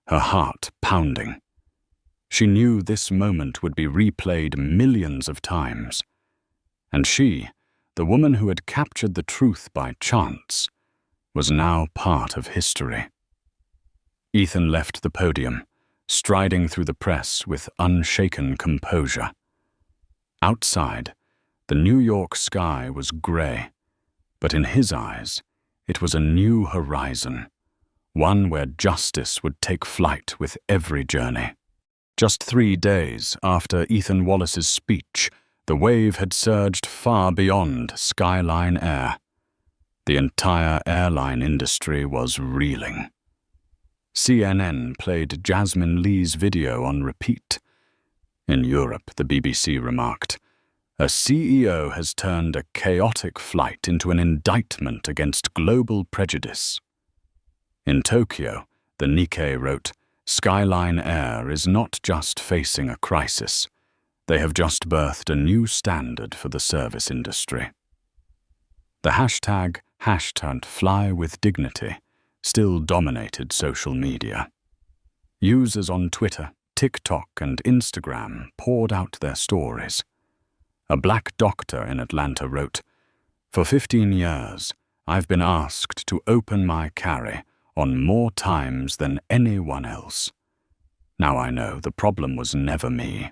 her heart pounding. She knew this moment would be replayed millions of times. And she, the woman who had captured the truth by chance, was now part of history. Ethan left the podium, striding through the press with unshaken composure. Outside, the New York sky was gray, but in his eyes, it was a new horizon, one where justice would take flight with every journey. Just 3 days after Ethan Wallace's speech, the wave had surged far beyond Skyline Air. The entire airline industry was reeling. CNN played Jasmine Lee's video on repeat. In Europe, the BBC remarked, "A CEO has turned a chaotic flight into an indictment against global prejudice." In Tokyo, the Nikkei wrote, "Skyline Air is not just facing a crisis. They have just birthed a new standard for the service industry." The hashtag #FlyWithDignity still dominated social media. Users on Twitter, TikTok, and Instagram poured out their stories. A black doctor in Atlanta wrote, "For 15 years, I've been asked to open my carry on more times than anyone else. Now I know the problem was never me."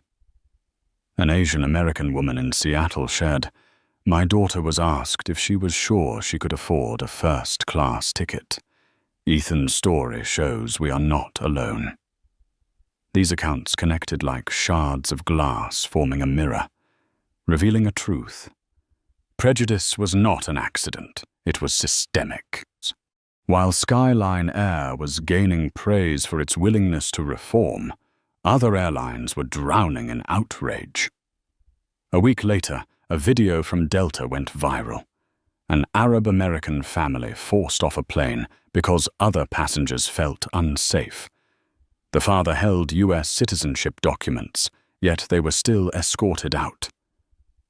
An Asian American woman in Seattle shared, "My daughter was asked if she was sure she could afford a first-class ticket. Ethan's story shows we are not alone." These accounts connected like shards of glass forming a mirror, revealing a truth. Prejudice was not an accident, it was systemic. While Skyline Air was gaining praise for its willingness to reform, other airlines were drowning in outrage. A week later, a video from Delta went viral. An Arab-American family forced off a plane because other passengers felt unsafe. The father held U.S. citizenship documents, yet they were still escorted out.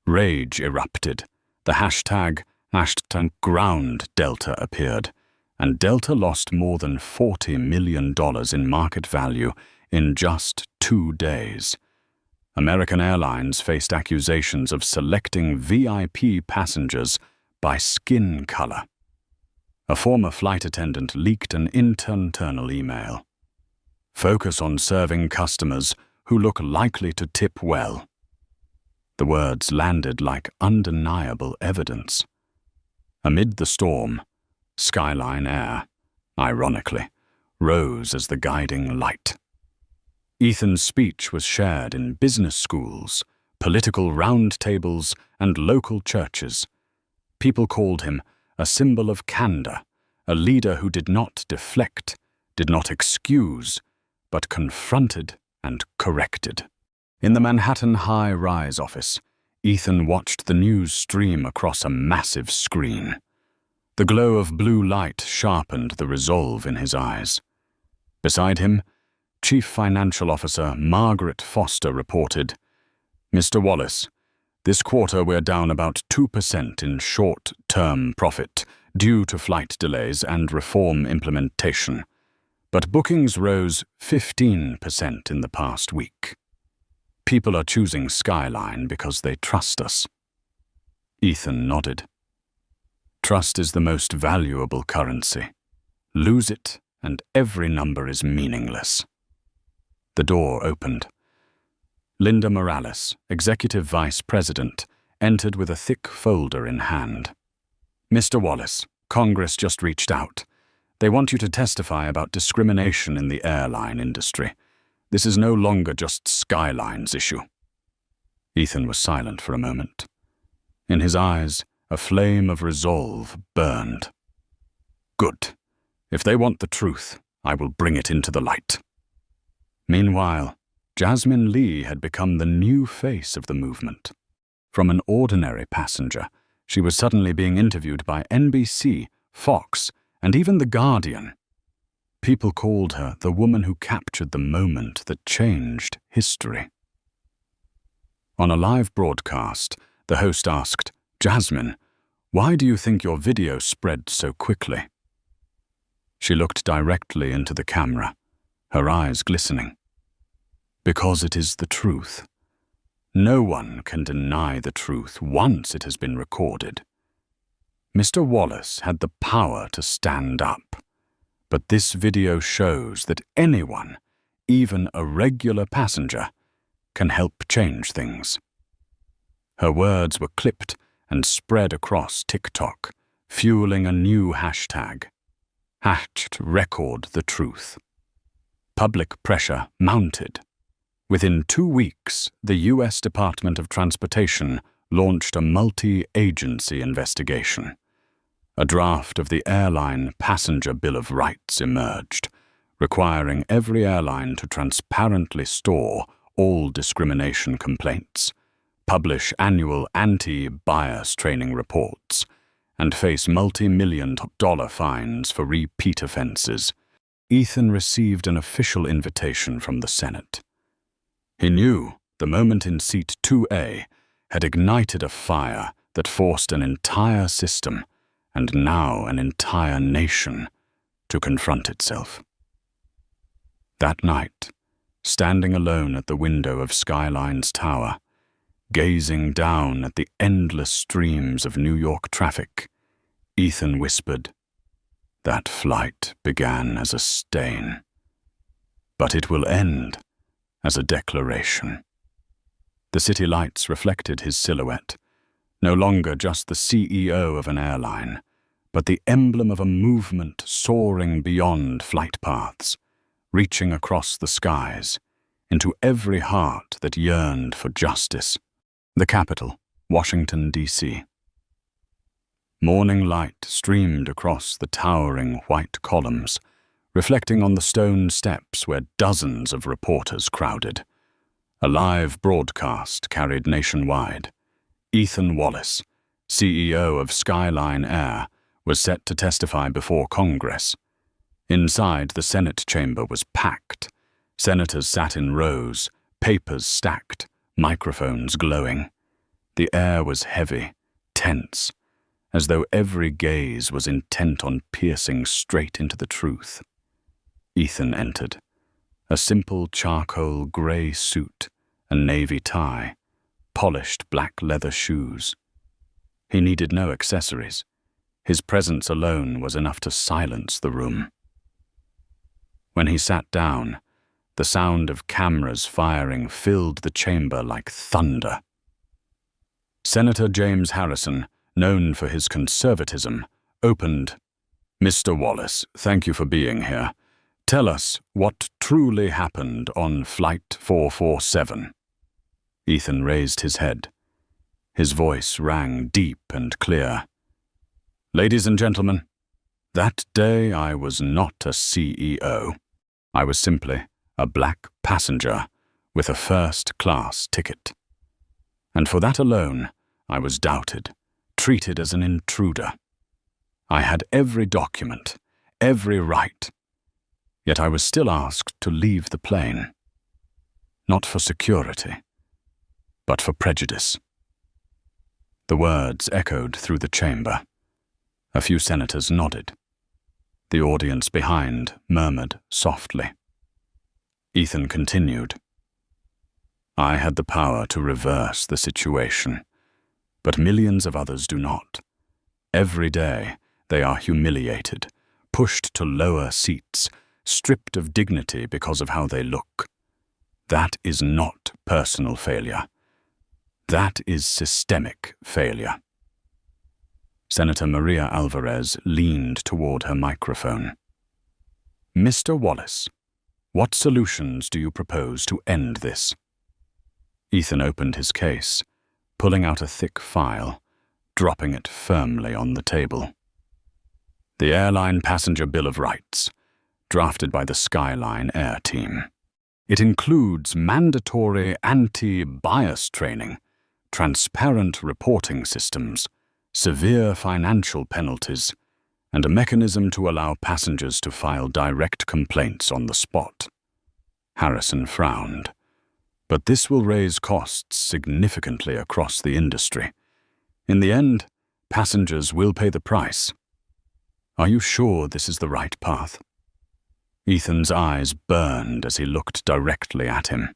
Rage erupted. The hashtag #GroundDelta appeared, and Delta lost more than $40 million in market value in just 2 days. American Airlines faced accusations of selecting VIP passengers by skin color. A former flight attendant leaked an internal email. "Focus on serving customers who look likely to tip well." The words landed like undeniable evidence. Amid the storm, Skyline Air, ironically, rose as the guiding light. Ethan's speech was shared in business schools, political roundtables, and local churches. People called him a symbol of candor, a leader who did not deflect, did not excuse, but confronted and corrected. In the Manhattan high-rise office, Ethan watched the news stream across a massive screen. The glow of blue light sharpened the resolve in his eyes. Beside him, Chief Financial Officer Margaret Foster reported, Mr. Wallace, this quarter we're down about 2% in short-term profit due to flight delays and reform implementation. But bookings rose 15% in the past week. People are choosing Skyline because they trust us. Ethan nodded. Trust is the most valuable currency. Lose it, and every number is meaningless. The door opened. Linda Morales, Executive Vice President, entered with a thick folder in hand. Mr. Wallace, Congress just reached out. They want you to testify about discrimination in the airline industry. This is no longer just Skyline's issue. Ethan was silent for a moment. In his eyes, a flame of resolve burned. Good. If they want the truth, I will bring it into the light. Meanwhile, Jasmine Lee had become the new face of the movement. From an ordinary passenger, she was suddenly being interviewed by NBC, Fox, and even The Guardian. People called her the woman who captured the moment that changed history. On a live broadcast, the host asked, "Jasmine, why do you think your video spread so quickly?" She looked directly into the camera, her eyes glistening. Because it is the truth. No one can deny the truth once it has been recorded. Mr. Wallace had the power to stand up, but this video shows that anyone, even a regular passenger, can help change things. Her words were clipped and spread across TikTok, fueling a new hashtag. #RecordTheTruth. Public pressure mounted. Within 2 weeks, the U.S. Department of Transportation launched a multi-agency investigation. A draft of the Airline Passenger Bill of Rights emerged, requiring every airline to transparently store all discrimination complaints, publish annual anti-bias training reports, and face multi-million-dollar fines for repeat offenses. Ethan received an official invitation from the Senate. He knew the moment in seat 2A had ignited a fire that forced an entire system, and now an entire nation, to confront itself. That night, standing alone at the window of Skyline's tower, gazing down at the endless streams of New York traffic, Ethan whispered, "That flight began as a stain, but it will end as a declaration." The city lights reflected his silhouette, no longer just the CEO of an airline, but the emblem of a movement soaring beyond flight paths, reaching across the skies, into every heart that yearned for justice. The capital, Washington, D.C. Morning light streamed across the towering white columns, reflecting on the stone steps where dozens of reporters crowded. A live broadcast carried nationwide. Ethan Wallace, CEO of Skyline Air, was set to testify before Congress. Inside, the Senate chamber was packed. Senators sat in rows, papers stacked, microphones glowing. The air was heavy, tense, as though every gaze was intent on piercing straight into the truth. Ethan entered, a simple charcoal grey suit, a navy tie, polished black leather shoes. He needed no accessories. His presence alone was enough to silence the room. When he sat down, the sound of cameras firing filled the chamber like thunder. Senator James Harrison, known for his conservatism, opened. "Mr. Wallace, thank you for being here. Tell us what truly happened on Flight 447. Ethan raised his head. His voice rang deep and clear. "Ladies and gentlemen, that day I was not a CEO. I was simply a black passenger with a first-class ticket. And for that alone, I was doubted, treated as an intruder. I had every document, every right, yet I was still asked to leave the plane. Not for security, but for prejudice. The words echoed through the chamber. A few senators nodded. The audience behind murmured softly. Ethan continued. I had the power to reverse the situation, but millions of others do not. Every day they are humiliated, pushed to lower seats, stripped of dignity because of how they look. That is not personal failure. That is systemic failure. Senator Maria Alvarez leaned toward her microphone. Mr. Wallace, what solutions do you propose to end this? Ethan opened his case, pulling out a thick file, dropping it firmly on the table. The Airline Passenger Bill of Rights, drafted by the Skyline Air Team. It includes mandatory anti-bias training, transparent reporting systems, severe financial penalties, and a mechanism to allow passengers to file direct complaints on the spot. Harrison frowned. But this will raise costs significantly across the industry. In the end, passengers will pay the price. Are you sure this is the right path? Ethan's eyes burned as he looked directly at him.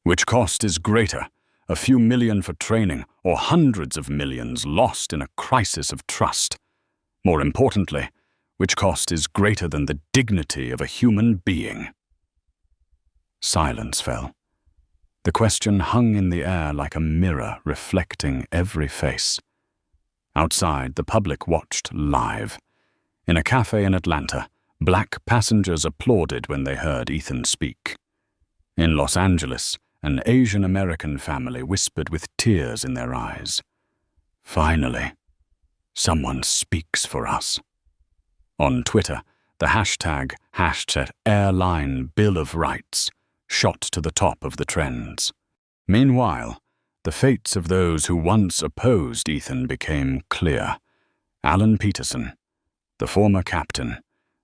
Which cost is greater? A few million for training, or hundreds of millions lost in a crisis of trust? More importantly, which cost is greater than the dignity of a human being? Silence fell. The question hung in the air like a mirror reflecting every face. Outside, the public watched live. In a cafe in Atlanta, black passengers applauded when they heard Ethan speak. In Los Angeles, an Asian American family whispered with tears in their eyes. Finally, someone speaks for us. On Twitter, the hashtag #Airline Bill of Rights shot to the top of the trends. Meanwhile, the fates of those who once opposed Ethan became clear. Alan Peterson, the former captain,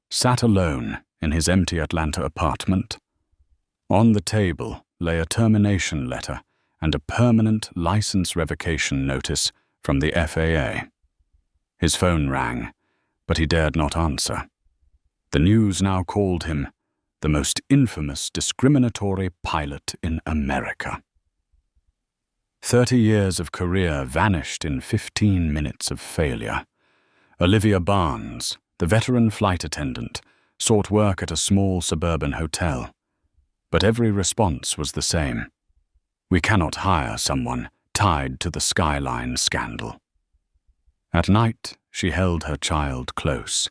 sat alone in his empty Atlanta apartment. On the table lay a termination letter and a permanent license revocation notice from the FAA. His phone rang, but he dared not answer. The news now called him the most infamous discriminatory pilot in America. 30 years of career vanished in 15 minutes of failure. Olivia Barnes, the veteran flight attendant, sought work at a small suburban hotel. But every response was the same. We cannot hire someone tied to the Skyline scandal. At night, she held her child close,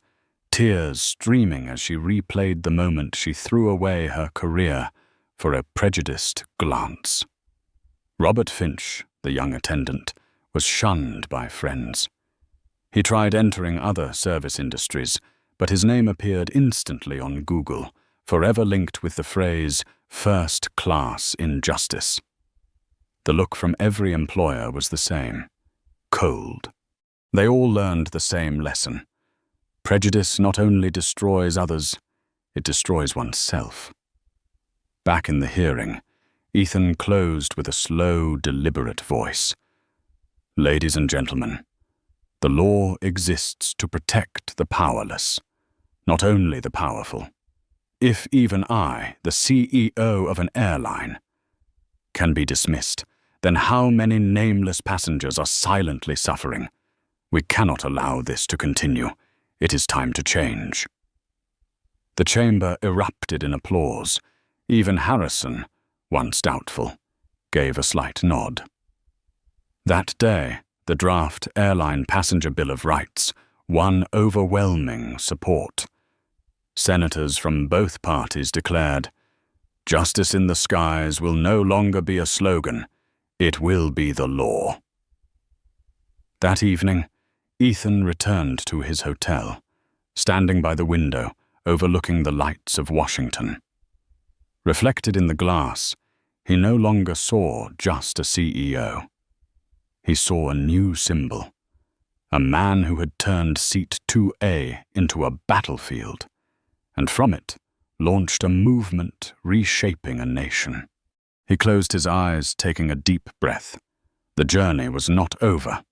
tears streaming as she replayed the moment she threw away her career for a prejudiced glance. Robert Finch, the young attendant, was shunned by friends. He tried entering other service industries, but his name appeared instantly on Google, forever linked with the phrase, first-class injustice. The look from every employer was the same, cold. They all learned the same lesson. Prejudice not only destroys others, it destroys oneself. Back in the hearing, Ethan closed with a slow, deliberate voice. Ladies and gentlemen, the law exists to protect the powerless, not only the powerful. If even I, the CEO of an airline, can be dismissed, then how many nameless passengers are silently suffering? We cannot allow this to continue. It is time to change. The chamber erupted in applause. Even Harrison, once doubtful, gave a slight nod. That day, the draft Airline Passenger Bill of Rights won overwhelming support. Senators from both parties declared, "Justice in the skies will no longer be a slogan, it will be the law." That evening, Ethan returned to his hotel, standing by the window overlooking the lights of Washington. Reflected in the glass, he no longer saw just a CEO. He saw a new symbol, a man who had turned Seat 2A into a battlefield, and from it launched a movement reshaping a nation. He closed his eyes, taking a deep breath. The journey was not over.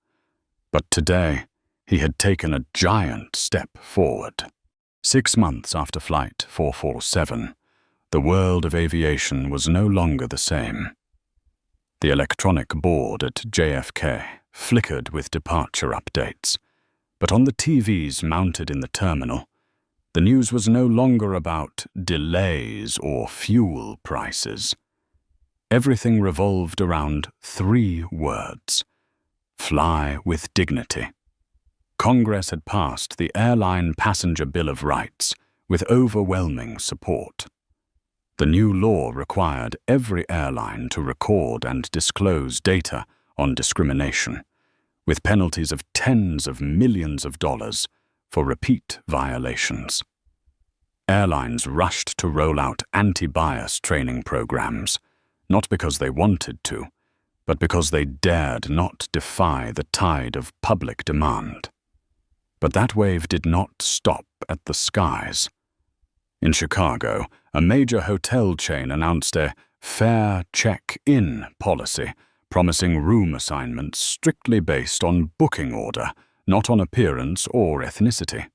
But today, he had taken a giant step forward. 6 months after Flight 447, the world of aviation was no longer the same. The electronic board at JFK flickered with departure updates, but on the TVs mounted in the terminal, the news was no longer about delays or fuel prices. Everything revolved around 3 words: fly with dignity. Congress had passed the Airline Passenger Bill of Rights with overwhelming support. The new law required every airline to record and disclose data on discrimination, with penalties of tens of millions of dollars for repeat violations. Airlines rushed to roll out anti-bias training programs, not because they wanted to, but because they dared not defy the tide of public demand. But that wave did not stop at the skies. In Chicago, a major hotel chain announced a fair check-in policy, promising room assignments strictly based on booking order, not on appearance or ethnicity.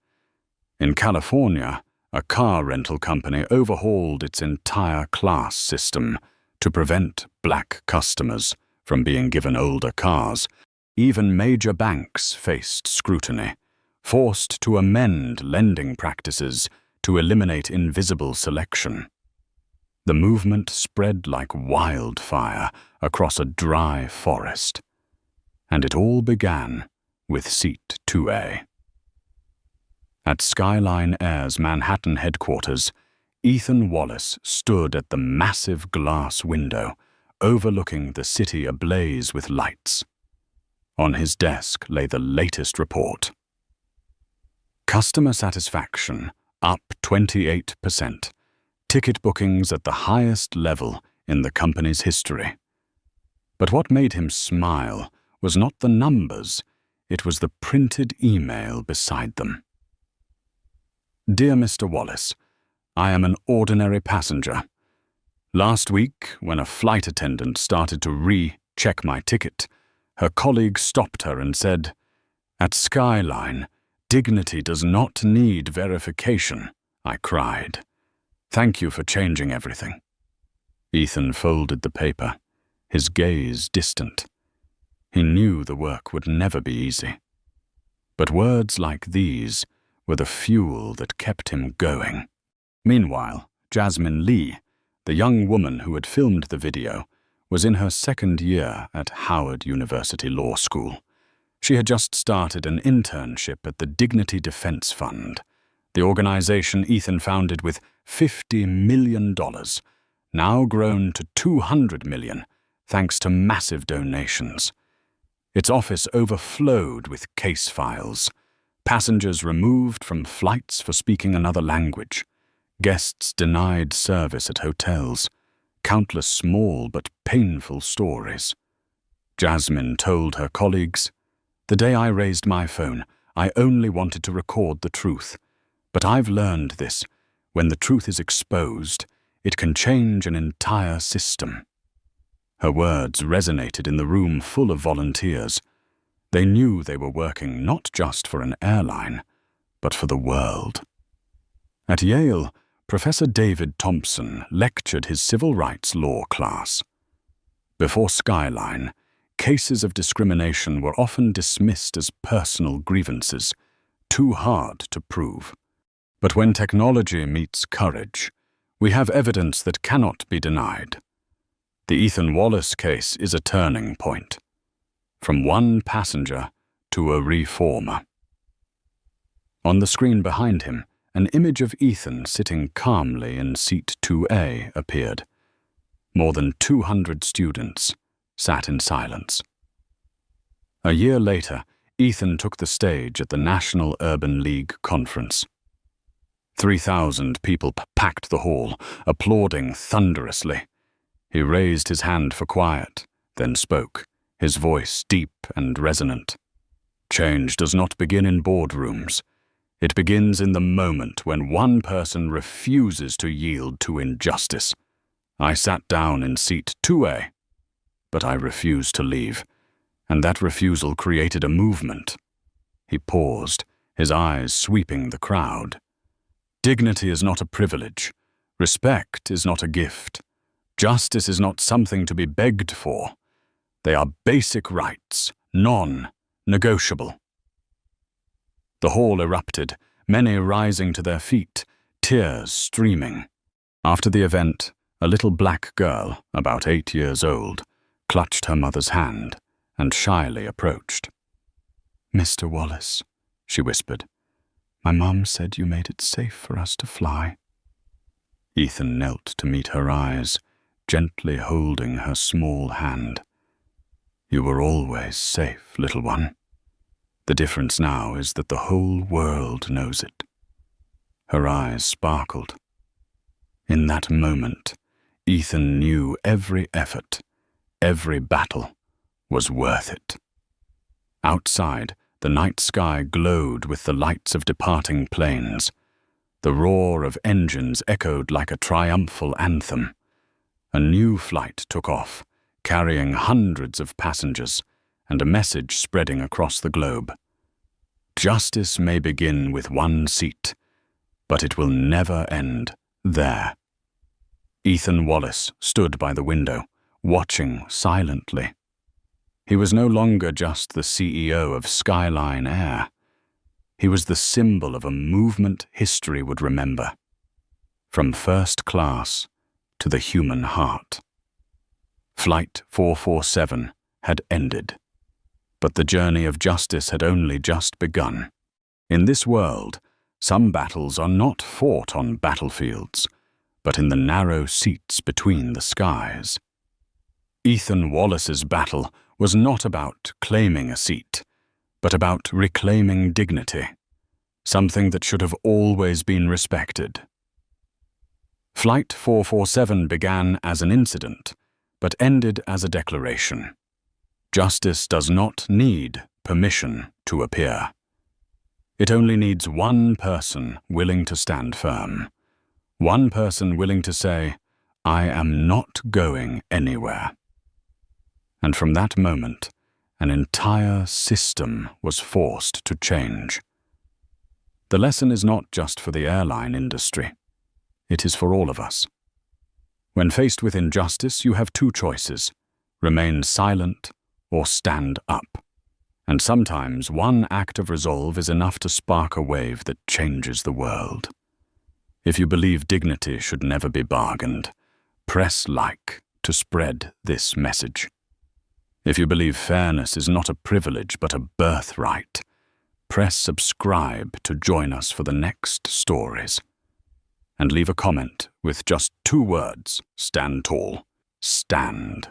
In California, a car rental company overhauled its entire class system to prevent black customers from being given older cars. Even major banks faced scrutiny, forced to amend lending practices to eliminate invisible selection. The movement spread like wildfire across a dry forest, and it all began with Seat 2A. At Skyline Air's Manhattan headquarters, Ethan Wallace stood at the massive glass window overlooking the city ablaze with lights. On his desk lay the latest report. Customer satisfaction up 28%. Ticket bookings at the highest level in the company's history. But what made him smile was not the numbers, it was the printed email beside them. Dear Mr. Wallace, I am an ordinary passenger. Last week, when a flight attendant started to re-check my ticket, her colleague stopped her and said, "At Skyline, dignity does not need verification," I cried. "Thank you for changing everything." Ethan folded the paper, his gaze distant. He knew the work would never be easy. But words like these were the fuel that kept him going. Meanwhile, Jasmine Lee, the young woman who had filmed the video, was in her 2nd year at Howard University Law School. She had just started an internship at the Dignity Defense Fund, the organization Ethan founded with $50 million, now grown to $200 million thanks to massive donations. Its office overflowed with case files, passengers removed from flights for speaking another language, guests denied service at hotels, countless small but painful stories. Jasmine told her colleagues, "The day I raised my phone, I only wanted to record the truth. But I've learned this. When the truth is exposed, it can change an entire system." Her words resonated in the room full of volunteers. They knew they were working not just for an airline, but for the world. At Yale, Professor David Thompson lectured his civil rights law class. Before Skyline, cases of discrimination were often dismissed as personal grievances, too hard to prove. But when technology meets courage, we have evidence that cannot be denied. The Ethan Wallace case is a turning point. From one passenger to a reformer. On the screen behind him, an image of Ethan sitting calmly in Seat 2A appeared. More than 200 students sat in silence. A year later, Ethan took the stage at the National Urban League Conference. 3,000 people packed the hall, applauding thunderously. He raised his hand for quiet, then spoke, his voice deep and resonant. Change does not begin in boardrooms. It begins in the moment when one person refuses to yield to injustice. I sat down in seat 2A, but I refused to leave, and that refusal created a movement. He paused, his eyes sweeping the crowd. Dignity is not a privilege. Respect is not a gift. Justice is not something to be begged for. They are basic rights, non-negotiable. The hall erupted, many rising to their feet, tears streaming. After the event, a little black girl, about 8 years old, clutched her mother's hand and shyly approached. "Mr. Wallace," she whispered, "my mom said you made it safe for us to fly." Ethan knelt to meet her eyes, gently holding her small hand. "You were always safe, little one. The difference now is that the whole world knows it." Her eyes sparkled. In that moment, Ethan knew every effort, every battle, was worth it. Outside, the night sky glowed with the lights of departing planes. The roar of engines echoed like a triumphal anthem. A new flight took off, carrying hundreds of passengers, and a message spreading across the globe. Justice may begin with one seat, but it will never end there. Ethan Wallace stood by the window, watching silently. He was no longer just the CEO of Skyline Air. He was the symbol of a movement history would remember. From first class to the human heart. Flight 447 had ended, but the journey of justice had only just begun. In this world, some battles are not fought on battlefields, but in the narrow seats between the skies. Ethan Wallace's battle was not about claiming a seat, but about reclaiming dignity, something that should have always been respected. Flight 447 began as an incident, but ended as a declaration. Justice does not need permission to appear. It only needs one person willing to stand firm. One person willing to say, "I am not going anywhere." And from that moment, an entire system was forced to change. The lesson is not just for the airline industry. It is for all of us. When faced with injustice, you have two choices: remain silent or stand up. And sometimes one act of resolve is enough to spark a wave that changes the world. If you believe dignity should never be bargained, press like to spread this message. If you believe fairness is not a privilege but a birthright, press subscribe to join us for the next stories. And leave a comment with just 2 words: stand tall, stand.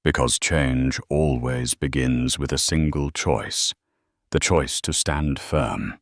Because change always begins with a single choice, the choice to stand firm.